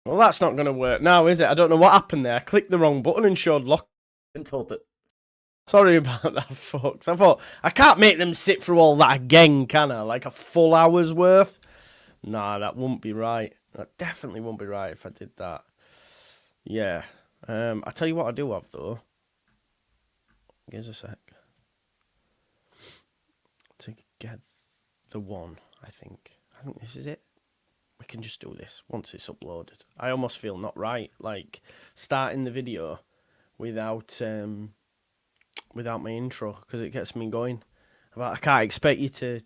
Well, that's not going to work now, is it? I don't know what happened there. I clicked the wrong button and showed lock and told it. Sorry about that, folks. I thought, I can't make them sit through all that again, can I? Like a full hour's worth? Nah, that wouldn't be right. That definitely wouldn't be right if I did that. Yeah. I tell you what I do have, though. Give us a sec. To get the one, I think. I think this is it. We can just do this once it's uploaded. I almost feel not right, like starting the video without without my intro, because it gets me going. But I can't expect you to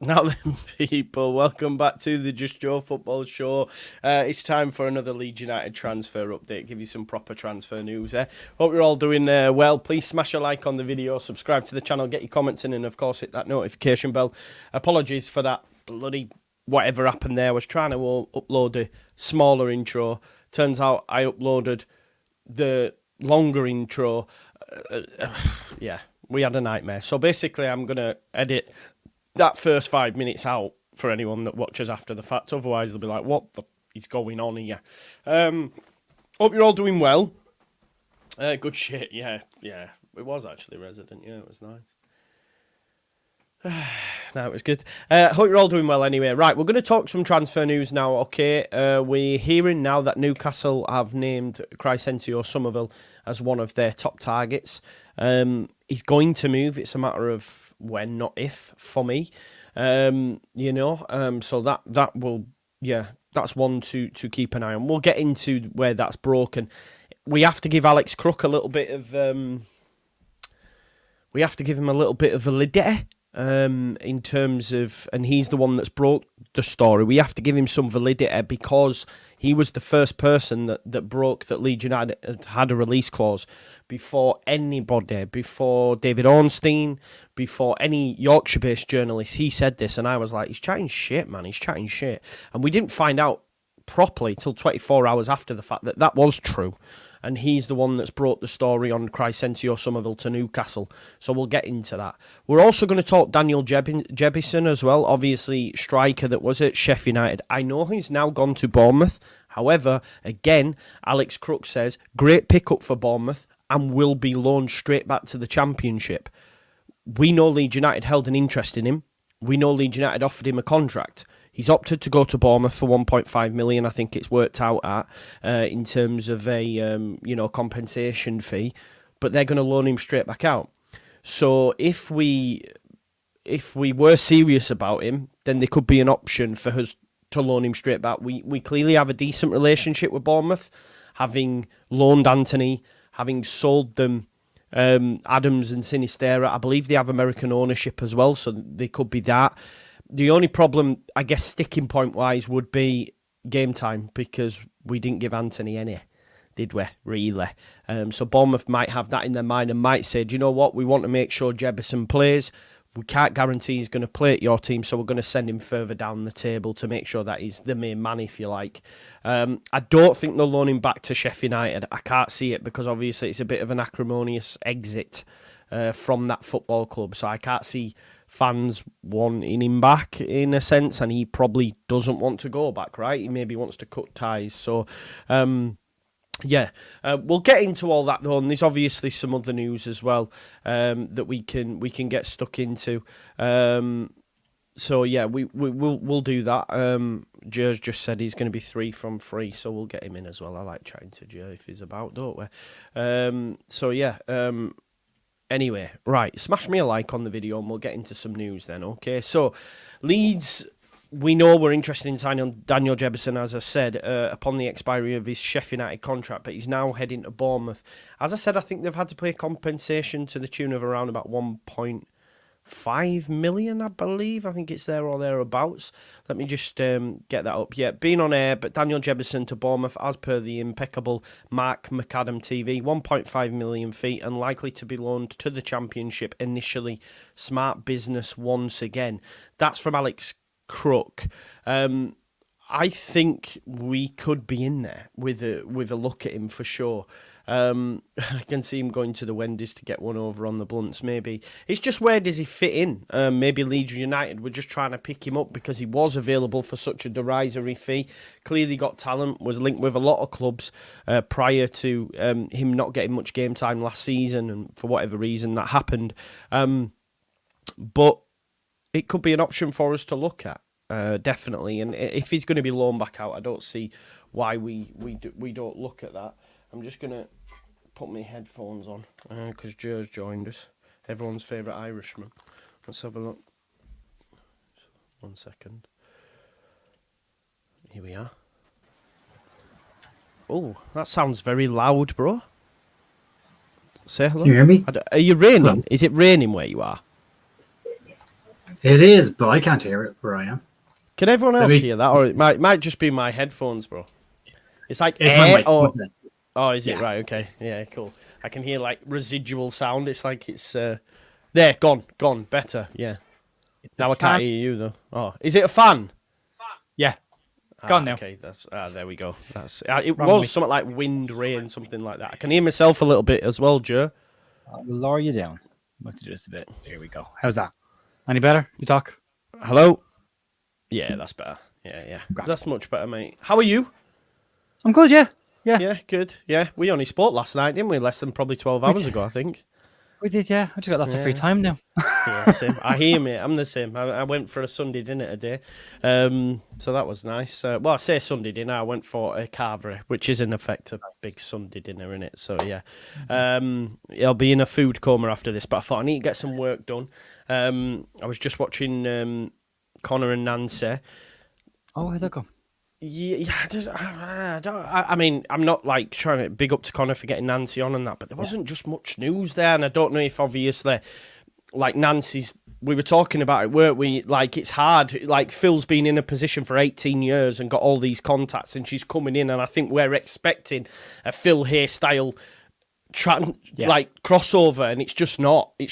Now then, people, welcome back to the Just Joe Football Show. It's time for another Leeds United transfer update. Give you some proper transfer news there. Hope you're all doing well. Please smash a like on the video, subscribe to the channel, get your comments in, and of course hit that notification bell. Apologies for that bloody whatever happened there. I was trying to upload a smaller intro. Turns out I uploaded the longer intro. Yeah, we had a nightmare. So basically I'm going to edit that first 5 minutes out for anyone that watches after the fact. Otherwise, they'll be like, what the is going on here? Hope you're all doing well. Good shit, yeah. It was actually Resident, yeah, it was nice. No, it was good. Hope you're all doing well anyway. Right, we're going to talk some transfer news now, okay? We're hearing now that Newcastle have named Preseason Summerville as one of their top targets. He's going to move. It's a matter of when, not if, for me. So that will, yeah, that's one to keep an eye on. We'll get into where that's broken. We have to give Alex Crook a little bit of, we have to give him a little bit of validity. In terms of, and he's the one that's broke the story. We have to give him some validity because he was the first person that broke that Leeds United had a release clause before anybody, before David Ornstein, before any Yorkshire-based journalist. He said this, and I was like, he's chatting shit, man. He's chatting shit. And we didn't find out properly till 24 hours after the fact that was true. And he's the one that's brought the story on Preseason Summerville to Newcastle. So we'll get into that. We're also going to talk Daniel Jebison as well. Obviously, striker that was at Sheffield United. I know he's now gone to Bournemouth. However, again, Alex Crook says, great pickup for Bournemouth and will be loaned straight back to the Championship. We know Leeds United held an interest in him. We know Leeds United offered him a contract. He's opted to go to Bournemouth for 1.5 million. I think it's worked out at in terms of a compensation fee, but they're going to loan him straight back out. So if we were serious about him, then there could be an option for us to loan him straight back. We clearly have a decent relationship with Bournemouth, having loaned Anthony, having sold them Adams and Sinisterra. I believe they have American ownership as well, so they could be that. The only problem, I guess, sticking point-wise, would be game time, because we didn't give Anthony any, did we, really? So Bournemouth might have that in their mind and might say, do you know what, we want to make sure Jebison plays. We can't guarantee he's going to play at your team, so we're going to send him further down the table to make sure that he's the main man, if you like. I don't think they'll loan him back to Sheffield United. I can't see it, because obviously it's a bit of an acrimonious exit from that football club, so I can't see fans wanting him back in a sense, and he probably doesn't want to go back, right? He maybe wants to cut ties. So, we'll get into all that though, and there's obviously some other news as well that we can get stuck into. So yeah, we'll do that. Jer's just said he's going to be 3 from 3, so we'll get him in as well. I like chatting to Jer if he's about, don't we? Anyway, right, smash me a like on the video and we'll get into some news then, okay? So, Leeds, we know we're interested in signing Daniel Jebison, as I said, upon the expiry of his Sheffield United contract, but he's now heading to Bournemouth. As I said, I think they've had to pay compensation to the tune of around about 1.5 million, I believe. I think it's there or thereabouts. Let me just get that up. Yeah, being on air, but Daniel Jebison to Bournemouth, as per the impeccable Mark McAdam TV, 1.5 million fee and likely to be loaned to the Championship initially. Smart business once again. That's from Alex Crook. I think we could be in there with a look at him for sure. I can see him going to the Wendy's to get one over on the Blunts, maybe. It's just, where does he fit in? Maybe Leeds United were just trying to pick him up because he was available for such a derisory fee. Clearly got talent, was linked with a lot of clubs prior to him not getting much game time last season, and for whatever reason that happened. But it could be an option for us to look at, definitely. And if he's going to be loaned back out, I don't see why we don't look at that. I'm just going to put my headphones on because Joe's joined us. Everyone's favourite Irishman. Let's have a look. 1 second. Here we are. Oh, that sounds very loud, bro. Say hello. Can you hear me? Are you raining? Hello. Is it raining where you are? It is, but I can't hear it where I am. Can everyone else hear that? Or it might just be my headphones, bro. It's like it's air my or... mic. Oh, is it? Right, okay. Yeah, cool. I can hear like residual sound. It's like it's... There, gone. Better, yeah. Now I can't hear you, though. Oh, is it a fan? Yeah. It's gone now. Okay, there we go. That's it. Was something like wind, rain, something like that. I can hear myself a little bit as well, Joe. I'll lower you down. I'd like to do this a bit. There we go. How's that? Any better? You talk? Hello? Yeah, that's better. Yeah. That's much better, mate. How are you? I'm good, yeah. Yeah, good. Yeah, we only spoke last night, didn't we? Less than probably 12 hours ago, I think. We did, yeah. I just got lots of free time now. Yeah, same. I hear, mate. I'm the same. I went for a Sunday dinner today. So that was nice. Well, I say Sunday dinner. I went for a carvery, which is in effect a big Sunday dinner, innit? So, yeah. I'll be in a food coma after this, but I thought I need to get some work done. I was just watching Connor and Nancy. Oh, how'd that go? Yeah, I mean, I'm not like trying to big up to Connor for getting Nancy on and that, but there wasn't just much news there, and I don't know if obviously, like Nancy's, we were talking about it, weren't we? Like it's hard. Like Phil's been in a position for 18 years and got all these contacts, and she's coming in, and I think we're expecting a Phil hairstyle like crossover, and it's just not. Do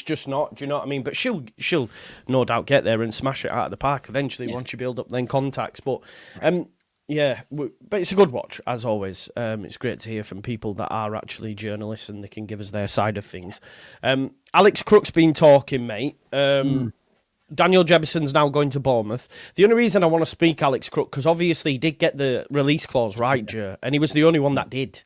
you know what I mean? But she'll no doubt get there and smash it out of the park eventually once you build up then contacts. But yeah, but it's a good watch, as always. It's great to hear from people that are actually journalists and they can give us their side of things. Alex Crook's been talking, mate. Daniel Jebison's now going to Bournemouth. The only reason I want to speak Alex Crook, because obviously he did get the release clause right, Joe, and he was the only one that did.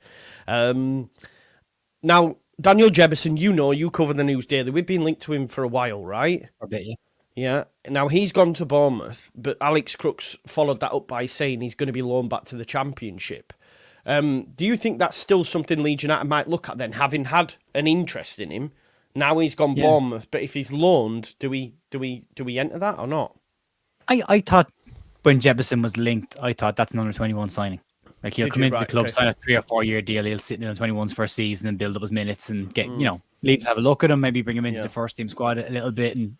Now, Daniel Jebison, you cover the news daily. We've been linked to him for a while, right? I bet you. Yeah. Now, he's gone to Bournemouth, but Alex Crooks followed that up by saying he's going to be loaned back to the Championship. Do you think that's still something Leeds United might look at then, having had an interest in him? Now he's gone Bournemouth, but if he's loaned, do we enter that or not? I thought when Jebison was linked, I thought that's an under-21 signing. Like he'll come into the club, sign a 3 or 4 year deal. He'll sit in the 21s for a season and build up his minutes and get, Leeds have a look at him, maybe bring him into the first team squad a little bit. And,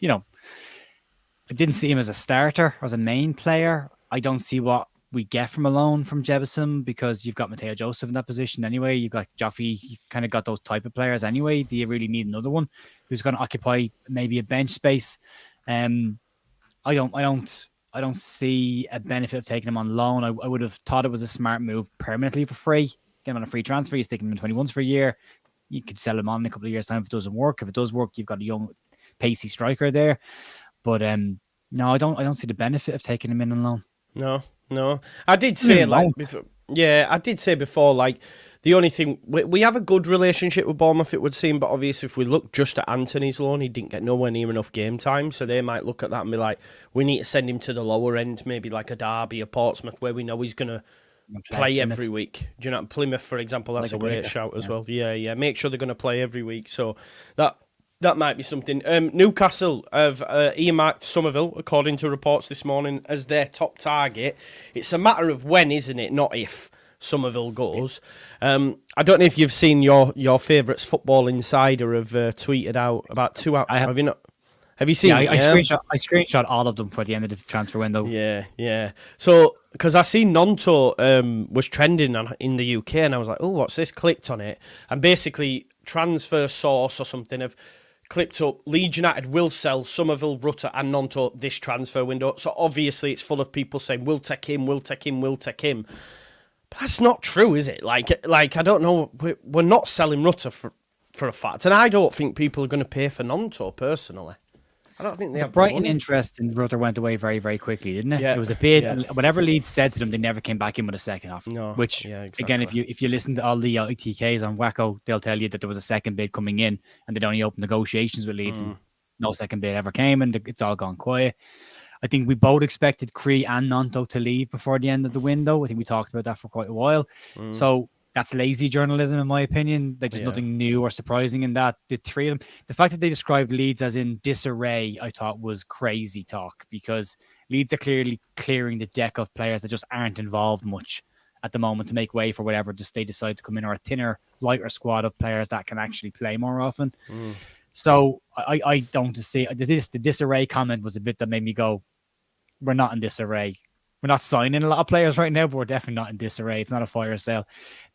I didn't see him as a starter or as a main player. I don't see what we get from a loan from Jebison because you've got Mateo Joseph in that position anyway. You've got Joffe. You've kind of got those type of players anyway. Do you really need another one who's going to occupy maybe a bench space? I don't see a benefit of taking him on loan. I would have thought it was a smart move permanently for free. Get him on a free transfer. You stick him in 21s for a year. You could sell him on in a couple of years' time if it doesn't work. If it does work, you've got a young, pacey striker there. But no, I don't see the benefit of taking him in on loan. No. I did say I did say before, like the only thing we have a good relationship with Bournemouth, it would seem, but obviously if we look just at Anthony's loan, he didn't get nowhere near enough game time, so they might look at that and be like, we need to send him to the lower end, maybe like a Derby, a Portsmouth, where we know he's gonna play every week. Do you know, Plymouth, for example, that's like a great shout as well. Yeah. Make sure they're gonna play every week, so that might be something. Newcastle have earmarked Summerville, according to reports this morning, as their top target. It's a matter of when, isn't it? Not if Summerville goes. I don't know if you've seen your favourites, Football Insider, have tweeted out about 2 hours. Have you not? Have you seen it? I screenshot all of them for the end of the transfer window. Yeah. So, because I seen Nonto was trending in the UK, and I was like, oh, what's this? Clicked on it, and basically Transfer Source or something have clipped up, Leeds United will sell Summerville, Rutter and Nonto this transfer window. So obviously it's full of people saying, we'll take him. But that's not true, is it? Like I don't know. We're not selling Rutter for a fact. And I don't think people are going to pay for Nonto, personally. I don't think they have Brighton interest in Rutter went away very, very quickly, didn't it? Yeah. It was a bid. And whatever Leeds said to them, they never came back in with a second offer. No. Which, again, if you listen to all the ITKs on Wacko, they'll tell you that there was a second bid coming in and they'd only opened negotiations with Leeds and no second bid ever came and it's all gone quiet. I think we both expected Cree and Nonto to leave before the end of the window. I think we talked about that for quite a while. So that's lazy journalism, in my opinion. Like, there's nothing new or surprising in that. The three of them, the fact that they described Leeds as in disarray, I thought was crazy talk because Leeds are clearly clearing the deck of players that just aren't involved much at the moment to make way for whatever they decide to come in, or a thinner, lighter squad of players that can actually play more often. So I don't see the disarray comment was a bit that made me go, we're not in disarray. We're not signing a lot of players right now, but we're definitely not in disarray. It's not a fire sale.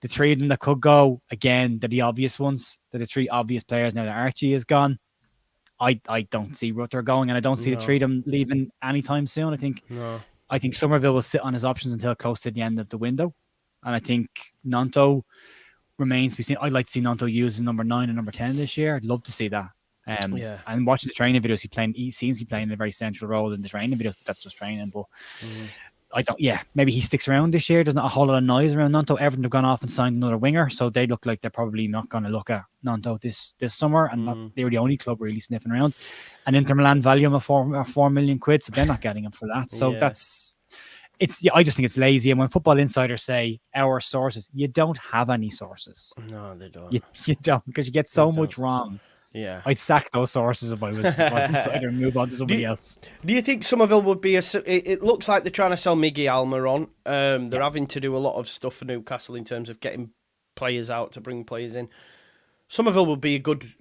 The three of them that could go, again, they're the obvious ones. They're the three obvious players now that Archie is gone. I don't see Rutter going, and I don't see the three of them leaving anytime soon. I think Summerville will sit on his options until close to the end of the window. And I think Nanto remains to be seen. I'd like to see Nanto use number 9 and number 10 this year. I'd love to see that. And watching the training videos, he seems to be playing a very central role in the training videos. That's just training, but maybe he sticks around this year. There's not a whole lot of noise around Nanto. Everton have gone off and signed another winger, so they look like they're probably not going to look at Nanto this summer, and they were the only club really sniffing around. And Inter Milan value him at 4 million quid, so they're not getting him for that. So I just think it's lazy. And when Football Insiders say our sources, you don't have any sources. No, they don't. You don't, because you get so much wrong. Yeah, I'd sack those sources if I was Insider and move on to somebody else. Do you think Summerville would be it looks like they're trying to sell Miggy Almiron. They're having to do a lot of stuff for Newcastle in terms of getting players out to bring players in. Summerville would be a good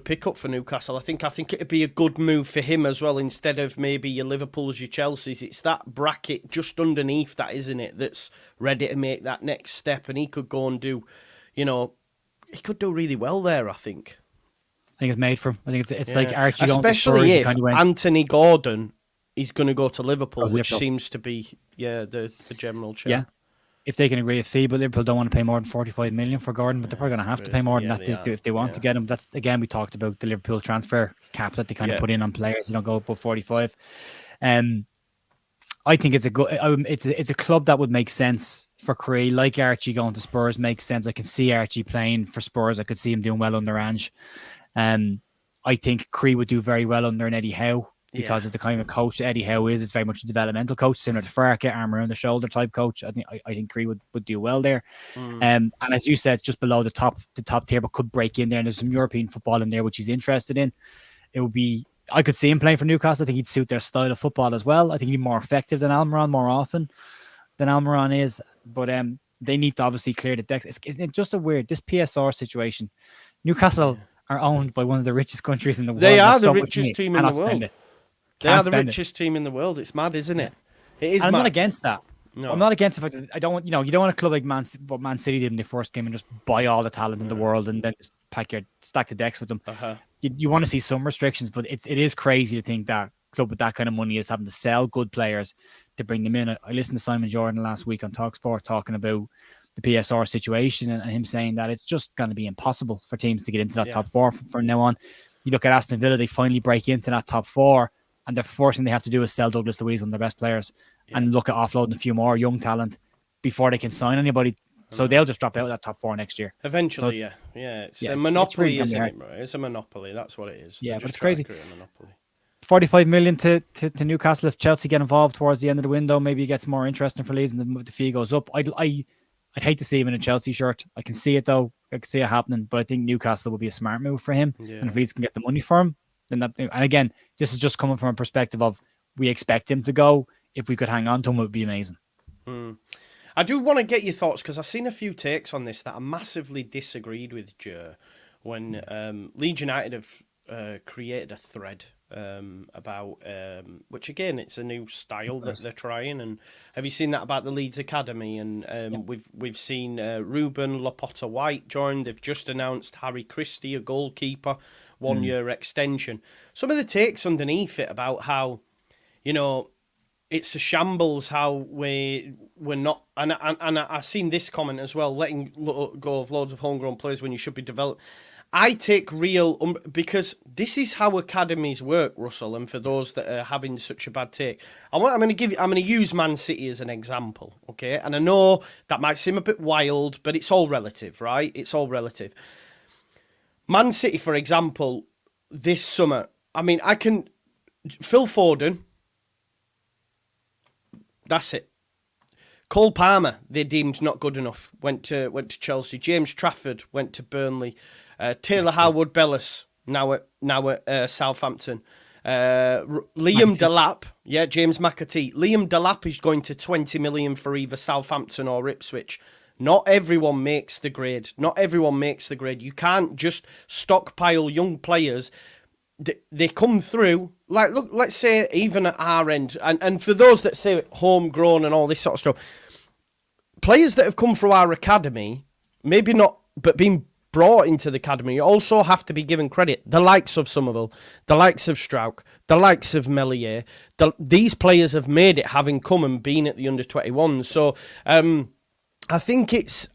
pickup for Newcastle. I think it'd be a good move for him as well, instead of maybe your Liverpools, your Chelseas. It's that bracket just underneath that, isn't it, that's ready to make that next step, and he could go and do, he could do really well there, I think. I think it's made for him. I think it's like Archie especially going to Spurs, if Anthony Gordon is going to go to Liverpool, which seems to be the general chair. Yeah, if they can agree a fee, but Liverpool don't want to pay more than 45 million for Gordon, but they're probably going to have to pay more than that if they want to get him. That's, again, we talked about the Liverpool transfer cap that they kind of put in on players. They don't go above 45. I think it's a club that would make sense for Cree. Like Archie going to Spurs makes sense. I can see Archie playing for Spurs. I could see him doing well under Ange. I think Cree would do very well under an Eddie Howe because of the kind of coach Eddie Howe is. It's very much a developmental coach, similar to Farke, arm around the shoulder type coach. I think Cree would do well there. And as you said, it's just below the top tier, but could break in there. And there's some European football in there which he's interested in. It would be. I could see him playing for Newcastle. I think he'd suit their style of football as well. I think he'd be more effective than Almiron more often than Almiron is. But they need to obviously clear the decks. It's just a weird, this PSR situation. Newcastle are owned by one of the richest countries in the world. They are the richest team in the world. They are the richest team in the world. It's mad, isn't it? It is. I'm not against that. No. I'm not against the fact that I don't want, you don't want a club like Man City did in the first game and just buy all the talent in the world and then just stack the decks with them. You want to see some restrictions, but it is crazy to think that club with that kind of money is having to sell good players to bring them in. I listened to Simon Jordan last week on TalkSport talking about the PSR situation and him saying that it's just going to be impossible for teams to get into that top four from now on. You look at Aston Villa, they finally break into that top four, and the first thing they have to do is sell Douglas Luiz, one of their best players, and look at offloading a few more young talent before they can sign anybody. So they'll just drop out of that top four next year. Eventually, so it's a monopoly, isn't it? It's a monopoly. That's what it is. Yeah, but it's crazy. 45 million to Newcastle. If Chelsea get involved towards the end of the window, maybe it gets more interesting for Leeds and the fee goes up. I'd hate to see him in a Chelsea shirt. I can see it though. I can see it happening, but I think Newcastle would be a smart move for him. Yeah. And if Leeds can get the money for him, then that. And again, this is just coming from a perspective of we expect him to go. If we could hang on to him, it would be amazing. I do want to get your thoughts because I've seen a few takes on this that I massively disagreed with, Joe, when Leeds United have created a thread about which again it's a new style that they're trying. And have you seen that about the Leeds Academy? And we've seen Ruben Laporta White joined. They've just announced Harry Christie, a goalkeeper, 1 year extension. Some of the takes underneath it about how it's a shambles how we're not, and I've seen this comment as well, letting go of loads of homegrown players when you should be developed. I take real, because this is how academies work, Russell, and for those that are having such a bad take, I'm going to use Man City as an example, okay? And I know that might seem a bit wild, but it's all relative, right? It's all relative. Man City, for example, this summer, Phil Foden, that's it. Cole Palmer, they deemed not good enough, went to Chelsea. James Trafford went to Burnley. Taylor Howard-Bellis now at Southampton. Liam Delap, James McAtee. Liam Delap is going to 20 million for either Southampton or Ipswich. Not everyone makes the grade. Not everyone makes the grade. You can't just stockpile young players. They come through, like, look, let's say even at our end, and for those that say homegrown and all this sort of stuff, players that have come through our academy, maybe not, but being brought into the academy, also have to be given credit. The likes of Summerville, the likes of Strauch, the likes of Melier, these players have made it, having come and been at the under-21. So, I think it's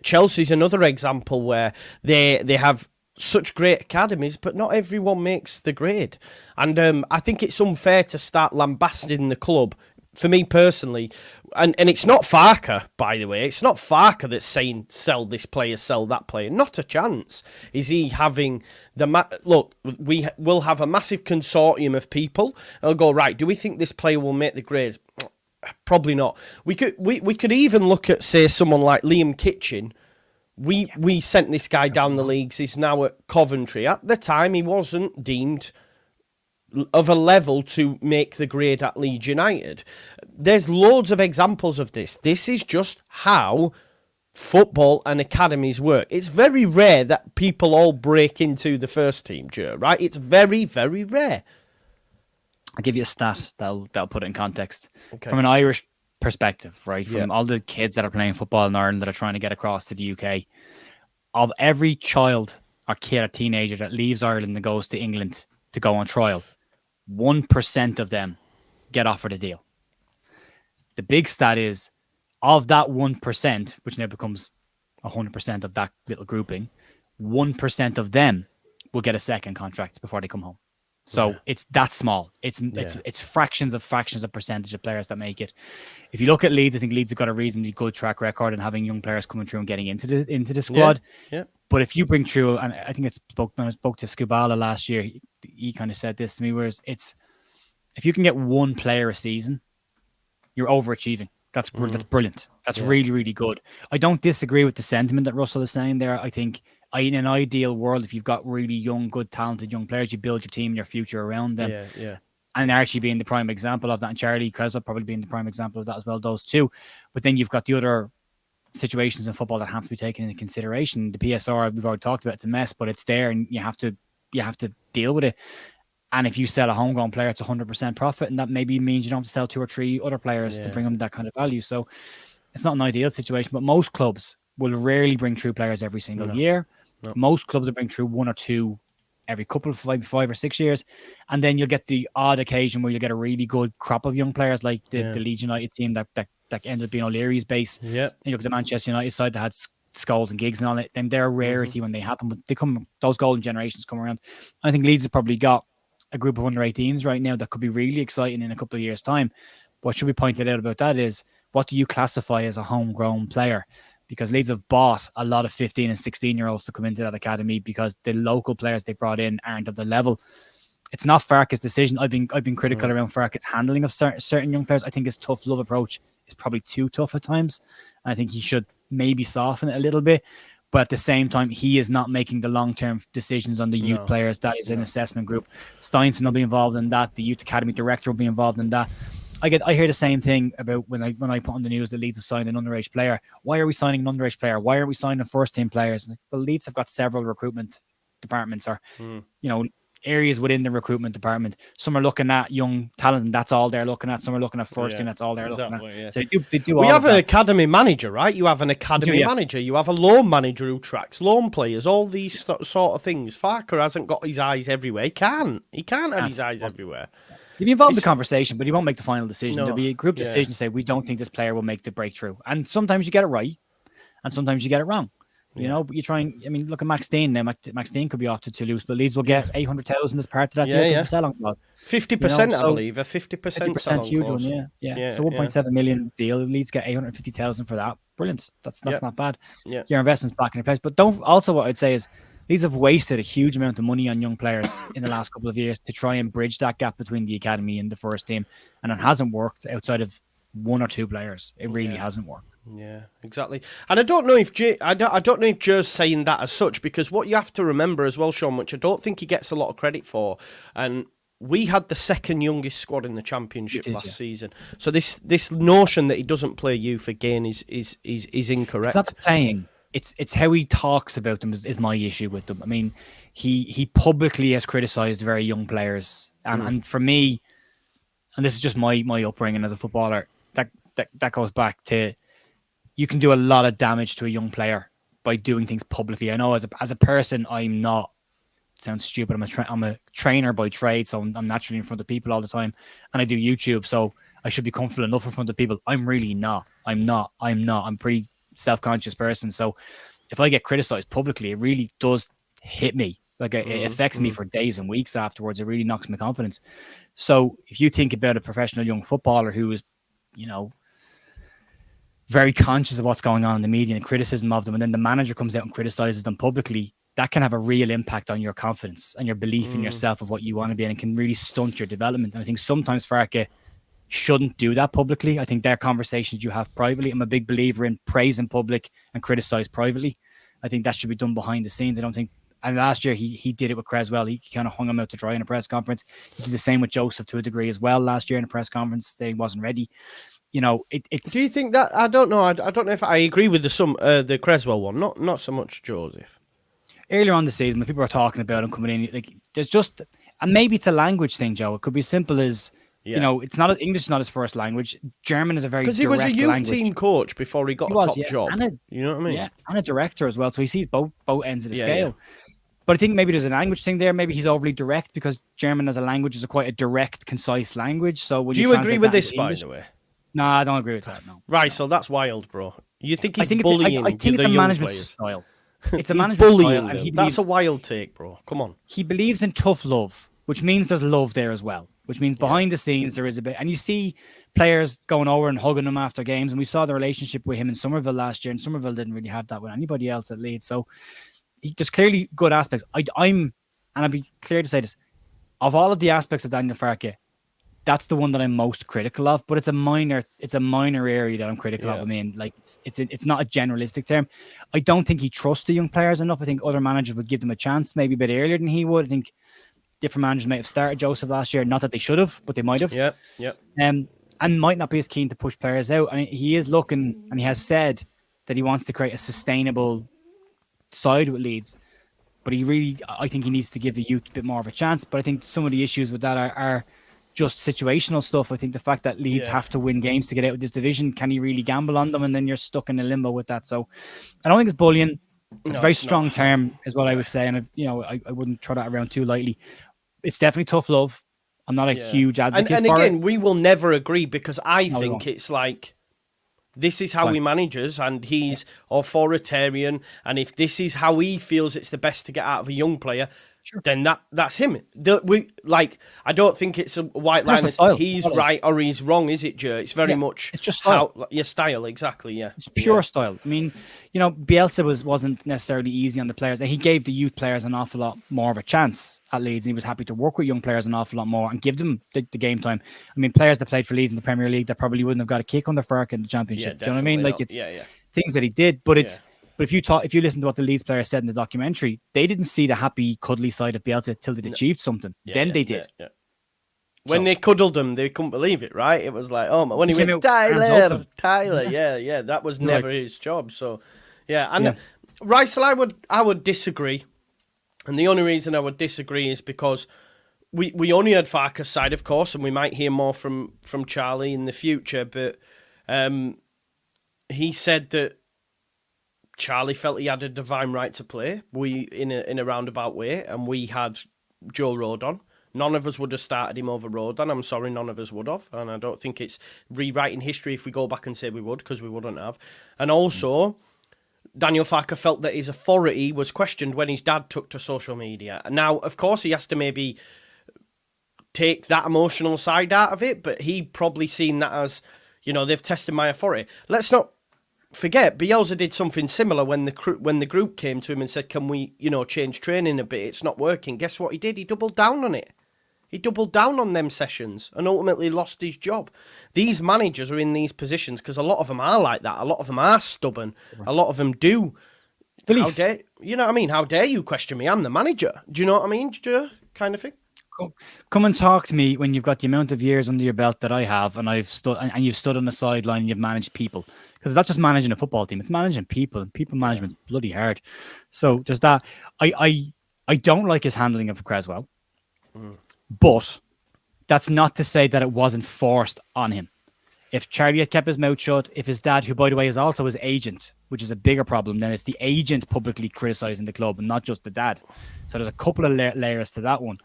Chelsea's another example where they have such great academies, but not everyone makes the grade. And I think it's unfair to start lambasting the club, for me personally. And it's not Farker, by the way. It's not Farker that's saying, sell this player, sell that player. Not a chance. Is he having look, we will have a massive consortium of people. They'll go, right, do we think this player will make the grade? Probably not. We could even look at, say, someone like Liam Kitchen. We sent this guy down the leagues. He's now at Coventry. At the time, he wasn't deemed of a level to make the grade at Leeds United. There's loads of examples of this. This is just how football and academies work. It's very rare that people all break into the first team, Joe, right? It's very, very rare. I'll give you a stat that'll put it in context. Okay. From an Irish perspective, right? From all the kids that are playing football in Ireland that are trying to get across to the UK, of every child or kid or teenager that leaves Ireland and goes to England to go on trial, 1% of them get offered a deal. The big stat is, of that 1%, which now becomes 100% of that little grouping, 1% of them will get a second contract before they come home. So it's that small. It's fractions of percentage of players that make it. If you look at Leeds, I think Leeds have got a reasonably good track record in having young players coming through and getting into the squad. Yeah. But if you bring through, and I think when I spoke to Skubala last year, he kind of said this to me, whereas if you can get one player a season, you're overachieving. That's brilliant. That's really, really good. I don't disagree with the sentiment that Russell is saying there. I think in an ideal world, if you've got really young, good, talented young players, you build your team, your future around them. Yeah. And Archie being the prime example of that, and Charlie Creswell probably being the prime example of that as well, those two. But then you've got the other situations in football that have to be taken into consideration. The PSR, we've already talked about, it's a mess, but it's there and you have to deal with it. And if you sell a homegrown player, it's 100% profit, and that maybe means you don't have to sell 2 or 3 other players to bring them that kind of value. So it's not an ideal situation, but most clubs will rarely bring through players every single year. No. Most clubs will bring through 1 or 2 every couple of 5 or 6 years, and then you'll get the odd occasion where you get a really good crop of young players, like the Leeds United team that ended up being O'Leary's base. Yeah, and you look at the Manchester United side that had Scholes and Giggs and all that. Then they're a rarity when they happen, but those golden generations come around. I think Leeds have probably got a group of under 18s right now that could be really exciting in a couple of years' time. What should be pointed out about that is, what do you classify as a homegrown player? Because Leeds have bought a lot of 15 and 16-year-olds to come into that academy because the local players they brought in aren't of the level. It's not Farke's decision. I've been critical around Farke's handling of certain young players. I think his tough love approach is probably too tough at times. I think he should maybe soften it a little bit. But at the same time, he is not making the long-term decisions on the youth players. That is an assessment group. Steinson will be involved in that. The youth academy director will be involved in that. I hear the same thing about when I put on the news that Leeds have signed an underage player. Why are we signing an underage player? Why are we signing first-team players? Well, Leeds have got several recruitment departments, or areas within the recruitment department. Some are looking at young talent, and that's all they're looking at. Some are looking at first team, that's all they're looking at. Yeah. So they do. We have an academy manager, right? You have an academy manager. You have a loan manager who tracks loan players. All these sort of things. Farker hasn't got his eyes everywhere. He can't have his eyes everywhere. He'll be involved in the conversation, but he won't make the final decision. There'll be a group decision to say, we don't think this player will make the breakthrough. And sometimes you get it right, and sometimes you get it wrong. You know, but you try and, look at Max Dean now. Max Dean could be off to Toulouse, but Leeds will get 800,000 as part of that deal because of sell-on clause. 50%, I believe. A 50% sell-on huge clause. one, yeah. So 1.7 million deal. Leeds get 850,000 for that. Brilliant. That's not bad. Yeah. Your investment's back in your place. But what I'd say is, Leeds have wasted a huge amount of money on young players in the last couple of years to try and bridge that gap between the academy and the first team. And it hasn't worked outside of 1 or 2 players. It really hasn't worked. Yeah, exactly. And I don't know if Joe's saying that as such, because what you have to remember as well, Sean, which I don't think he gets a lot of credit for, and we had the second youngest squad in the Championship last season. So this notion that he doesn't play youth again is incorrect. It's not the playing. It's how he talks about them is my issue with them. I mean, he publicly has criticised very young players, and for me, and this is just my upbringing as a footballer, that goes back to, you can do a lot of damage to a young player by doing things publicly. I know as a person, I'm not. It sounds stupid. I'm a trainer by trade, so I'm naturally in front of people all the time, and I do YouTube, so I should be comfortable enough in front of people. I'm really not. I'm a pretty self-conscious person. So if I get criticized publicly, it really does hit me. Like it affects me for days and weeks afterwards. It really knocks my confidence. So if you think about a professional young footballer who is, very conscious of what's going on in the media and criticism of them, and then the manager comes out and criticizes them publicly, that can have a real impact on your confidence and your belief in yourself of what you want to be, and it can really stunt your development. And I think sometimes Farke shouldn't do that publicly. I think they're conversations you have privately. I'm a big believer in praise in public and criticize privately. I think that should be done behind the scenes. I don't think, and last year he did it with Creswell. He kind of hung him out to dry in a press conference. He did the same with Joseph to a degree as well last year in a press conference. They wasn't ready. It's. Do you think that? I don't know. I don't know if I agree with the Creswell one. Not so much Joseph. Earlier on the season, when people were talking about him coming in, like there's just, and maybe it's a language thing, Joe. It could be as simple as, it's not English is not his first language. German is a very, because he was a youth team coach before he got a top job. You know what I mean? Yeah, and a director as well. So he sees both ends of the scale. Yeah. But I think maybe there's a language thing there. Maybe he's overly direct because German as a language is quite a direct, concise language. So when do you agree with this, by the way? No, I don't agree with that. No. Right, so that's wild, bro. You think he's bullying? I think it's a management style. It's a management style. And that's a wild take, bro. Come on. He believes in tough love, which means there's love there as well. Which means behind the scenes there is a bit, and you see players going over and hugging him after games. And we saw the relationship with him in Summerville last year, and Summerville didn't really have that with anybody else at Leeds. So there's clearly good aspects. And I'll be clear to say this: of all of the aspects of Daniel Farke, that's the one that I'm most critical of, but it's a minor area that I'm critical of. I mean, like it's not a generalistic term. I don't think he trusts the young players enough. I think other managers would give them a chance maybe a bit earlier than he would. I think different managers might have started Joseph last year. Not that they should have, but they might have. Yeah. And might not be as keen to push players out. I mean, he is looking, and he has said that he wants to create a sustainable side with Leeds. But I think he needs to give the youth a bit more of a chance. But I think some of the issues with that are just situational stuff. I think the fact that Leeds have to win games to get out of this division, can he really gamble on them? And then you're stuck in a limbo with that. So I don't think it's bullying. It's a very strong term is what I would say. And, I wouldn't throw that around too lightly. It's definitely tough love. I'm not a huge advocate for it. And again, we will never agree because I think it's like, this is how he manages, and he's authoritarian. And if this is how he feels it's the best to get out of a young player, then that's him. I don't think it's a white line. He's right or he's wrong, is it, Joe? It's very much. It's just style. Your style, exactly. Yeah, it's pure style. I mean, Bielsa wasn't necessarily easy on the players. He gave the youth players an awful lot more of a chance at Leeds, and he was happy to work with young players an awful lot more and give them the game time. I mean, players that played for Leeds in the Premier League that probably wouldn't have got a kick on the Farke in the Championship. Do you know what I mean? Like it's things that he did, but it's. But if you listen to what the Leeds players said in the documentary, they didn't see the happy, cuddly side of Bielsa till they'd achieved something. Then they did. When they cuddled him, they couldn't believe it, right? It was like, oh, when he went, Tyler, that was never his job. So, Rysel, I would disagree. And the only reason I would disagree is because we only had Farke's side, of course, and we might hear more from Charlie in the future, but he said that Charlie felt he had a divine right to play. In a roundabout way, and we had Joe Rodon. None of us would have started him over Rodon. I'm sorry, none of us would have, and I don't think it's rewriting history if we go back and say we would, because we wouldn't have. And also, Daniel Farke felt that his authority was questioned when his dad took to social media. Now, of course, he has to maybe take that emotional side out of it, but he probably seen that as, they've tested my authority. Let's not forget, Bielsa did something similar when the group came to him and said, can we, change training a bit? It's not working. Guess what he did? He doubled down on it. He doubled down on them sessions and ultimately lost his job. These managers are in these positions because a lot of them are like that. A lot of them are stubborn. A lot of them do. Belief. How dare you question me? I'm the manager. Do you know what I mean? Kind of thing. Of Come and talk to me when you've got the amount of years under your belt that I have, and you've stood on the sideline and you've managed people. Because it's not just managing a football team; it's managing people. And people management is bloody hard. So there's that. I don't like his handling of Creswell, but that's not to say that it wasn't forced on him. If Charlie had kept his mouth shut, if his dad, who by the way is also his agent, which is a bigger problem, then it's the agent publicly criticizing the club and not just the dad. So there's a couple of layers to that one.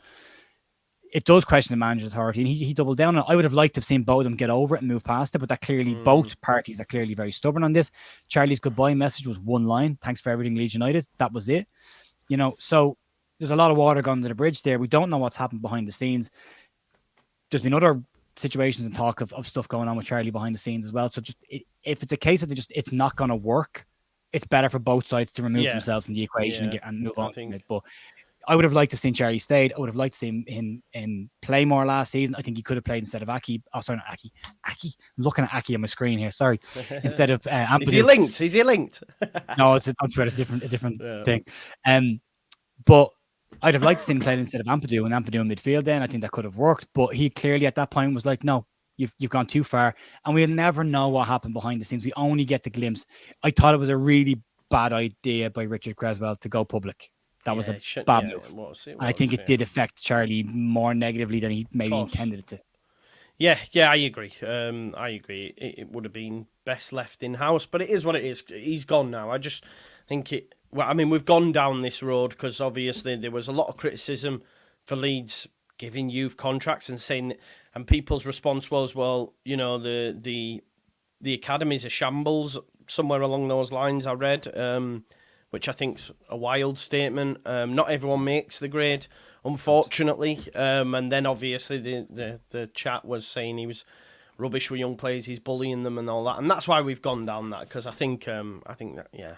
It does question the manager's authority, and he doubled down on it. I would have liked to have seen both of them get over it and move past it, but that clearly both parties are clearly very stubborn on this. Charlie's goodbye message was one line: "Thanks for everything, Leeds United." That was it. So there's a lot of water gone under the bridge there. We don't know what's happened behind the scenes. There's been other situations and talk of stuff going on with Charlie behind the scenes as well. So if it's a case that it's not going to work, it's better for both sides to remove themselves from the equation and move on from it. But I would have liked to have seen Charlie stayed. I would have liked to see him play more last season. I think he could have played instead of Aki. Oh, sorry, not Aki. Aki. I'm looking at Aki on my screen here. Sorry. Instead of Ampadu. Is he linked? No, it's a different thing. But I'd have liked to see him play instead of Ampadu in midfield then. I think that could have worked. But he clearly at that point was like, no, you've gone too far. And we'll never know what happened behind the scenes. We only get the glimpse. I thought it was a really bad idea by Richard Creswell to go public. That was a bad move. It was, I think it did affect Charlie more negatively than he maybe intended it to. Yeah, I agree. It would have been best left in-house, but it is what it is. He's gone now. I just think it... Well, I mean, we've gone down this road because obviously there was a lot of criticism for Leeds giving youth contracts and saying... And people's response was, well, the academy's a shambles, somewhere along those lines I read, which I think's a wild statement. Not everyone makes the grade, unfortunately. And then obviously the chat was saying he was rubbish with young players, he's bullying them and all that. And that's why we've gone down that, because I think that, yeah.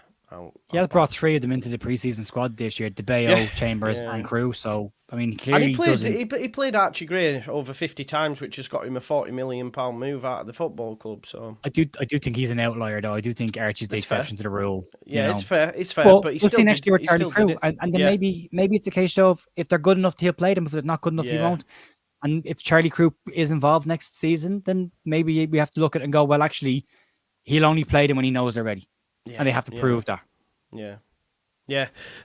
He has brought 3 of them into the preseason squad this year: DeBayo, Chambers, and Crew. So I mean, clearly he played Archie Gray over 50 times, which has got him a £40 million move out of the football club. So I do think he's an outlier, though. I do think Archie's the exception to the rule. Yeah, it's fair. Well, but we'll see next year with Charlie Crew, and then maybe it's a case of if they're good enough, he'll play them. If they're not good enough, he won't. And if Charlie Crew is involved next season, then maybe we have to look at it and go, well, actually, he'll only play them when he knows they're ready, and they have to prove that. Yeah.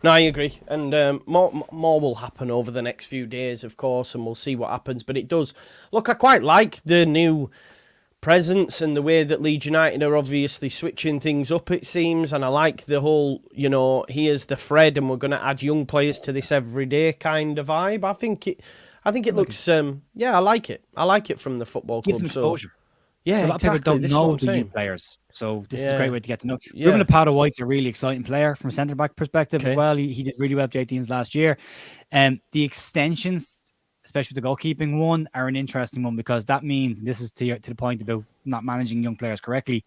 No, I agree. And more will happen over the next few days, of course, and we'll see what happens. But it does look. I quite like the new presence and the way that Leeds United are obviously switching things up, it seems. And I like the whole, here's the thread, and we're going to add young players to this everyday kind of vibe. I think it looks. I like it. I like it from the football club. Gives them exposure. Yeah, so a lot of people don't know the youth players. So this is a great way to get to know. Ruben Apata-White's a really exciting player from a centre-back perspective as well. He did really well with the 18s last year. The extensions, especially the goalkeeping one, are an interesting one because that means, and this is to the point about not managing young players correctly,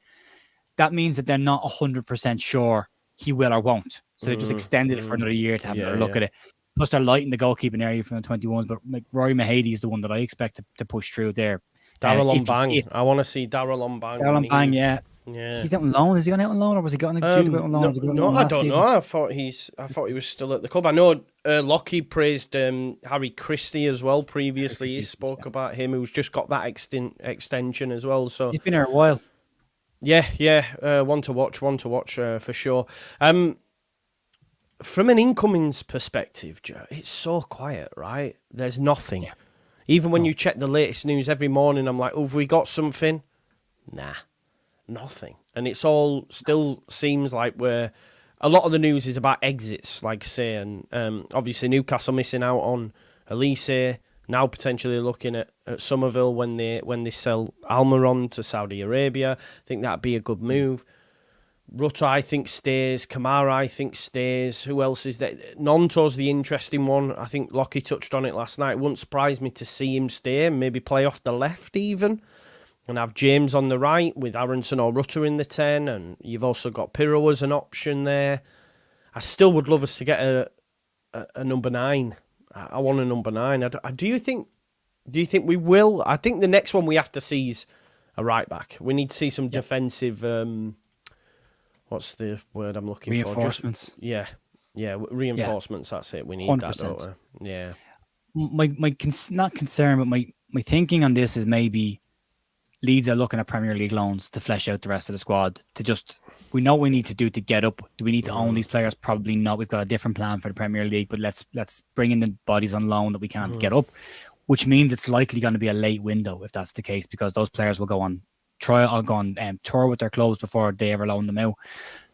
that means that they're not 100% sure he will or won't. So they just extended it for another year to have another look at it. Plus they're light in the goalkeeping area from the 21s, but like Rory Mahady is the one that I expect to push through there. Darryl Ombang. I want to see Darryl Ombang. Darryl Ombang, yeah. He's out on loan. Is he on loan, or was he going to go on loan? No, I don't know. I thought he was still at the club. I know Lockie praised Harry Christie as well previously. He spoke about him, who's just got that extension as well. So he's been here a while. Yeah. One to watch for sure. From an incomings perspective, Joe, it's so quiet, right? There's nothing. Yeah. Even when you check the latest news every morning, I'm like, have we got something? Nah, nothing. And it's all still seems like a lot of the news is about exits, like I say, and obviously Newcastle missing out on Elise, now potentially looking at Summerville when they sell Almiron to Saudi Arabia. I think that'd be a good move. Rutter, I think, stays. Kamara, I think, stays. Who else is there? Nonto's the interesting one. I think Lockie touched on it last night. It wouldn't surprise me to see him stay and maybe play off the left even. And have James on the right with Aronson or Rutter in the 10. And you've also got Pirro as an option there. I still would love us to get a number 9. I want a number 9. Do you think we will? I think the next one we have to see is a right back. We need to see some defensive... what's the word I'm looking for? Reinforcements. Reinforcements. That's it. We need 100%. That, don't we? Yeah. not concern, but my thinking on this is maybe Leeds are looking at Premier League loans to flesh out the rest of the squad. We know what we need to do to get up. Do we need to own these players? Probably not. We've got a different plan for the Premier League, but let's bring in the bodies on loan that we can't get up, which means it's likely going to be a late window if that's the case, because those players will go on tour with their clubs before they ever loan them out.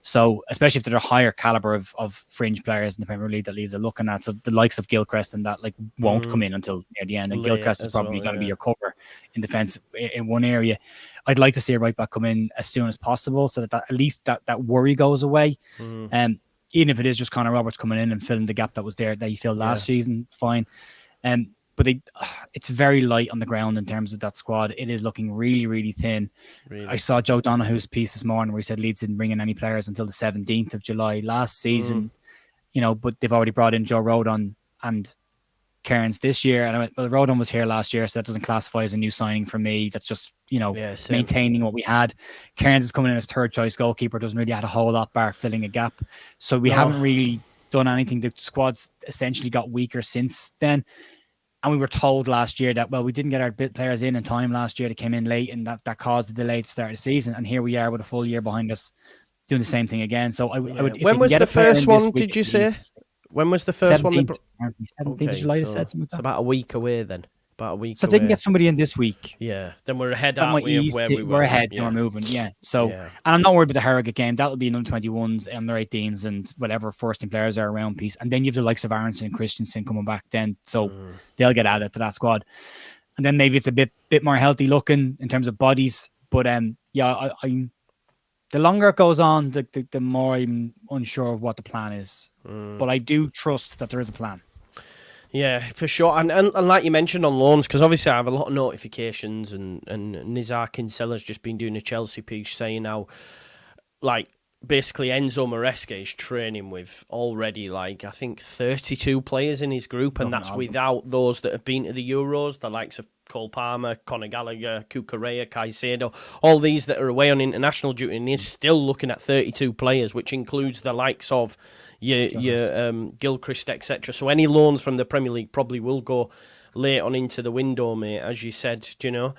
So, especially if they're a higher caliber of fringe players in the Premier League that Leeds are looking at. So the likes of Gilchrist and that won't come in until near the end. And Gilchrist is probably going to be your cover in defence in one area. I'd like to see a right back come in as soon as possible, so that at least that worry goes away. Even if it is just Connor Roberts coming in and filling the gap that was there that he filled last season, fine. But it's very light on the ground in terms of that squad. It is looking really, really thin. Really? I saw Joe Donohue's piece this morning where he said Leeds didn't bring in any players until the 17th of July last season. But they've already brought in Joe Rodon and Cairns this year. And Rodon was here last year, so that doesn't classify as a new signing for me. That's just, maintaining what we had. Cairns is coming in as third choice goalkeeper, doesn't really add a whole lot bar filling a gap. So we haven't really done anything. The squad's essentially got weaker since then. And we were told last year that, we didn't get our players in time last year. They came in late, and that caused a delay to start the season. And here we are with a full year behind us doing the same thing again. So I would. When was the first one, did you say? When was the first 17th, one? 17th of July, so it's about a week away then. About a week So if they can get somebody in this week. Yeah, then we're ahead, aren't we, of where we were. We're ahead and we're moving, So, and I'm not worried about the Harrogate game. That'll be under 21s, under 18s, and whatever first team players are around piece. And then you have the likes of Aronson and Christensen coming back then. So they'll get added to that squad. And then maybe it's a bit more healthy looking in terms of bodies. But I'm the longer it goes on, the more I'm unsure of what the plan is. But I do trust that there is a plan. Yeah, for sure. And like you mentioned on loans, because obviously I have a lot of notifications, and Nizar Kinsella's just been doing a Chelsea piece saying how, basically Enzo Maresca is training with already, I think, 32 players in his group, and that's without those that have been to the Euros, the likes of Cole Palmer, Conor Gallagher, Cucurella, Caicedo, all these that are away on international duty, and he's still looking at 32 players, which includes the likes of your Gilchrist, etc. So any loans from the Premier League probably will go late on into the window, mate, as you said, there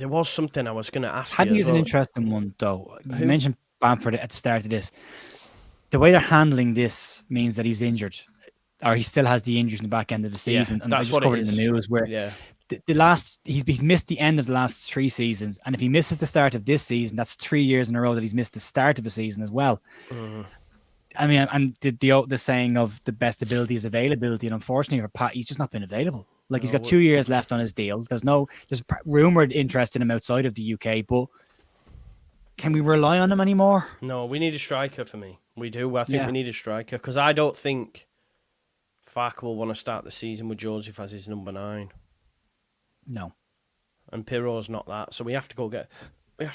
was something I was going to ask you. Hadley's an interesting one, though. You mentioned Bamford at the start of this. The way they're handling this means that he's injured, or he still has the injuries in the back end of the season. And that's what covered in the news where he's missed the end of the last 3 seasons, and if he misses the start of this season, that's 3 years in a row that he's missed the start of a season as well. I mean, and the saying of the best ability is availability, and unfortunately for Pat, he's just not been available. He's got 2 years left on his deal. There's rumoured interest in him outside of the UK, but can we rely on him anymore? No, we need a striker for me. We do. I think we need a striker, because I don't think Farke will want to start the season with Joseph as his number 9. No. And Pirro's not that, so we have to go get a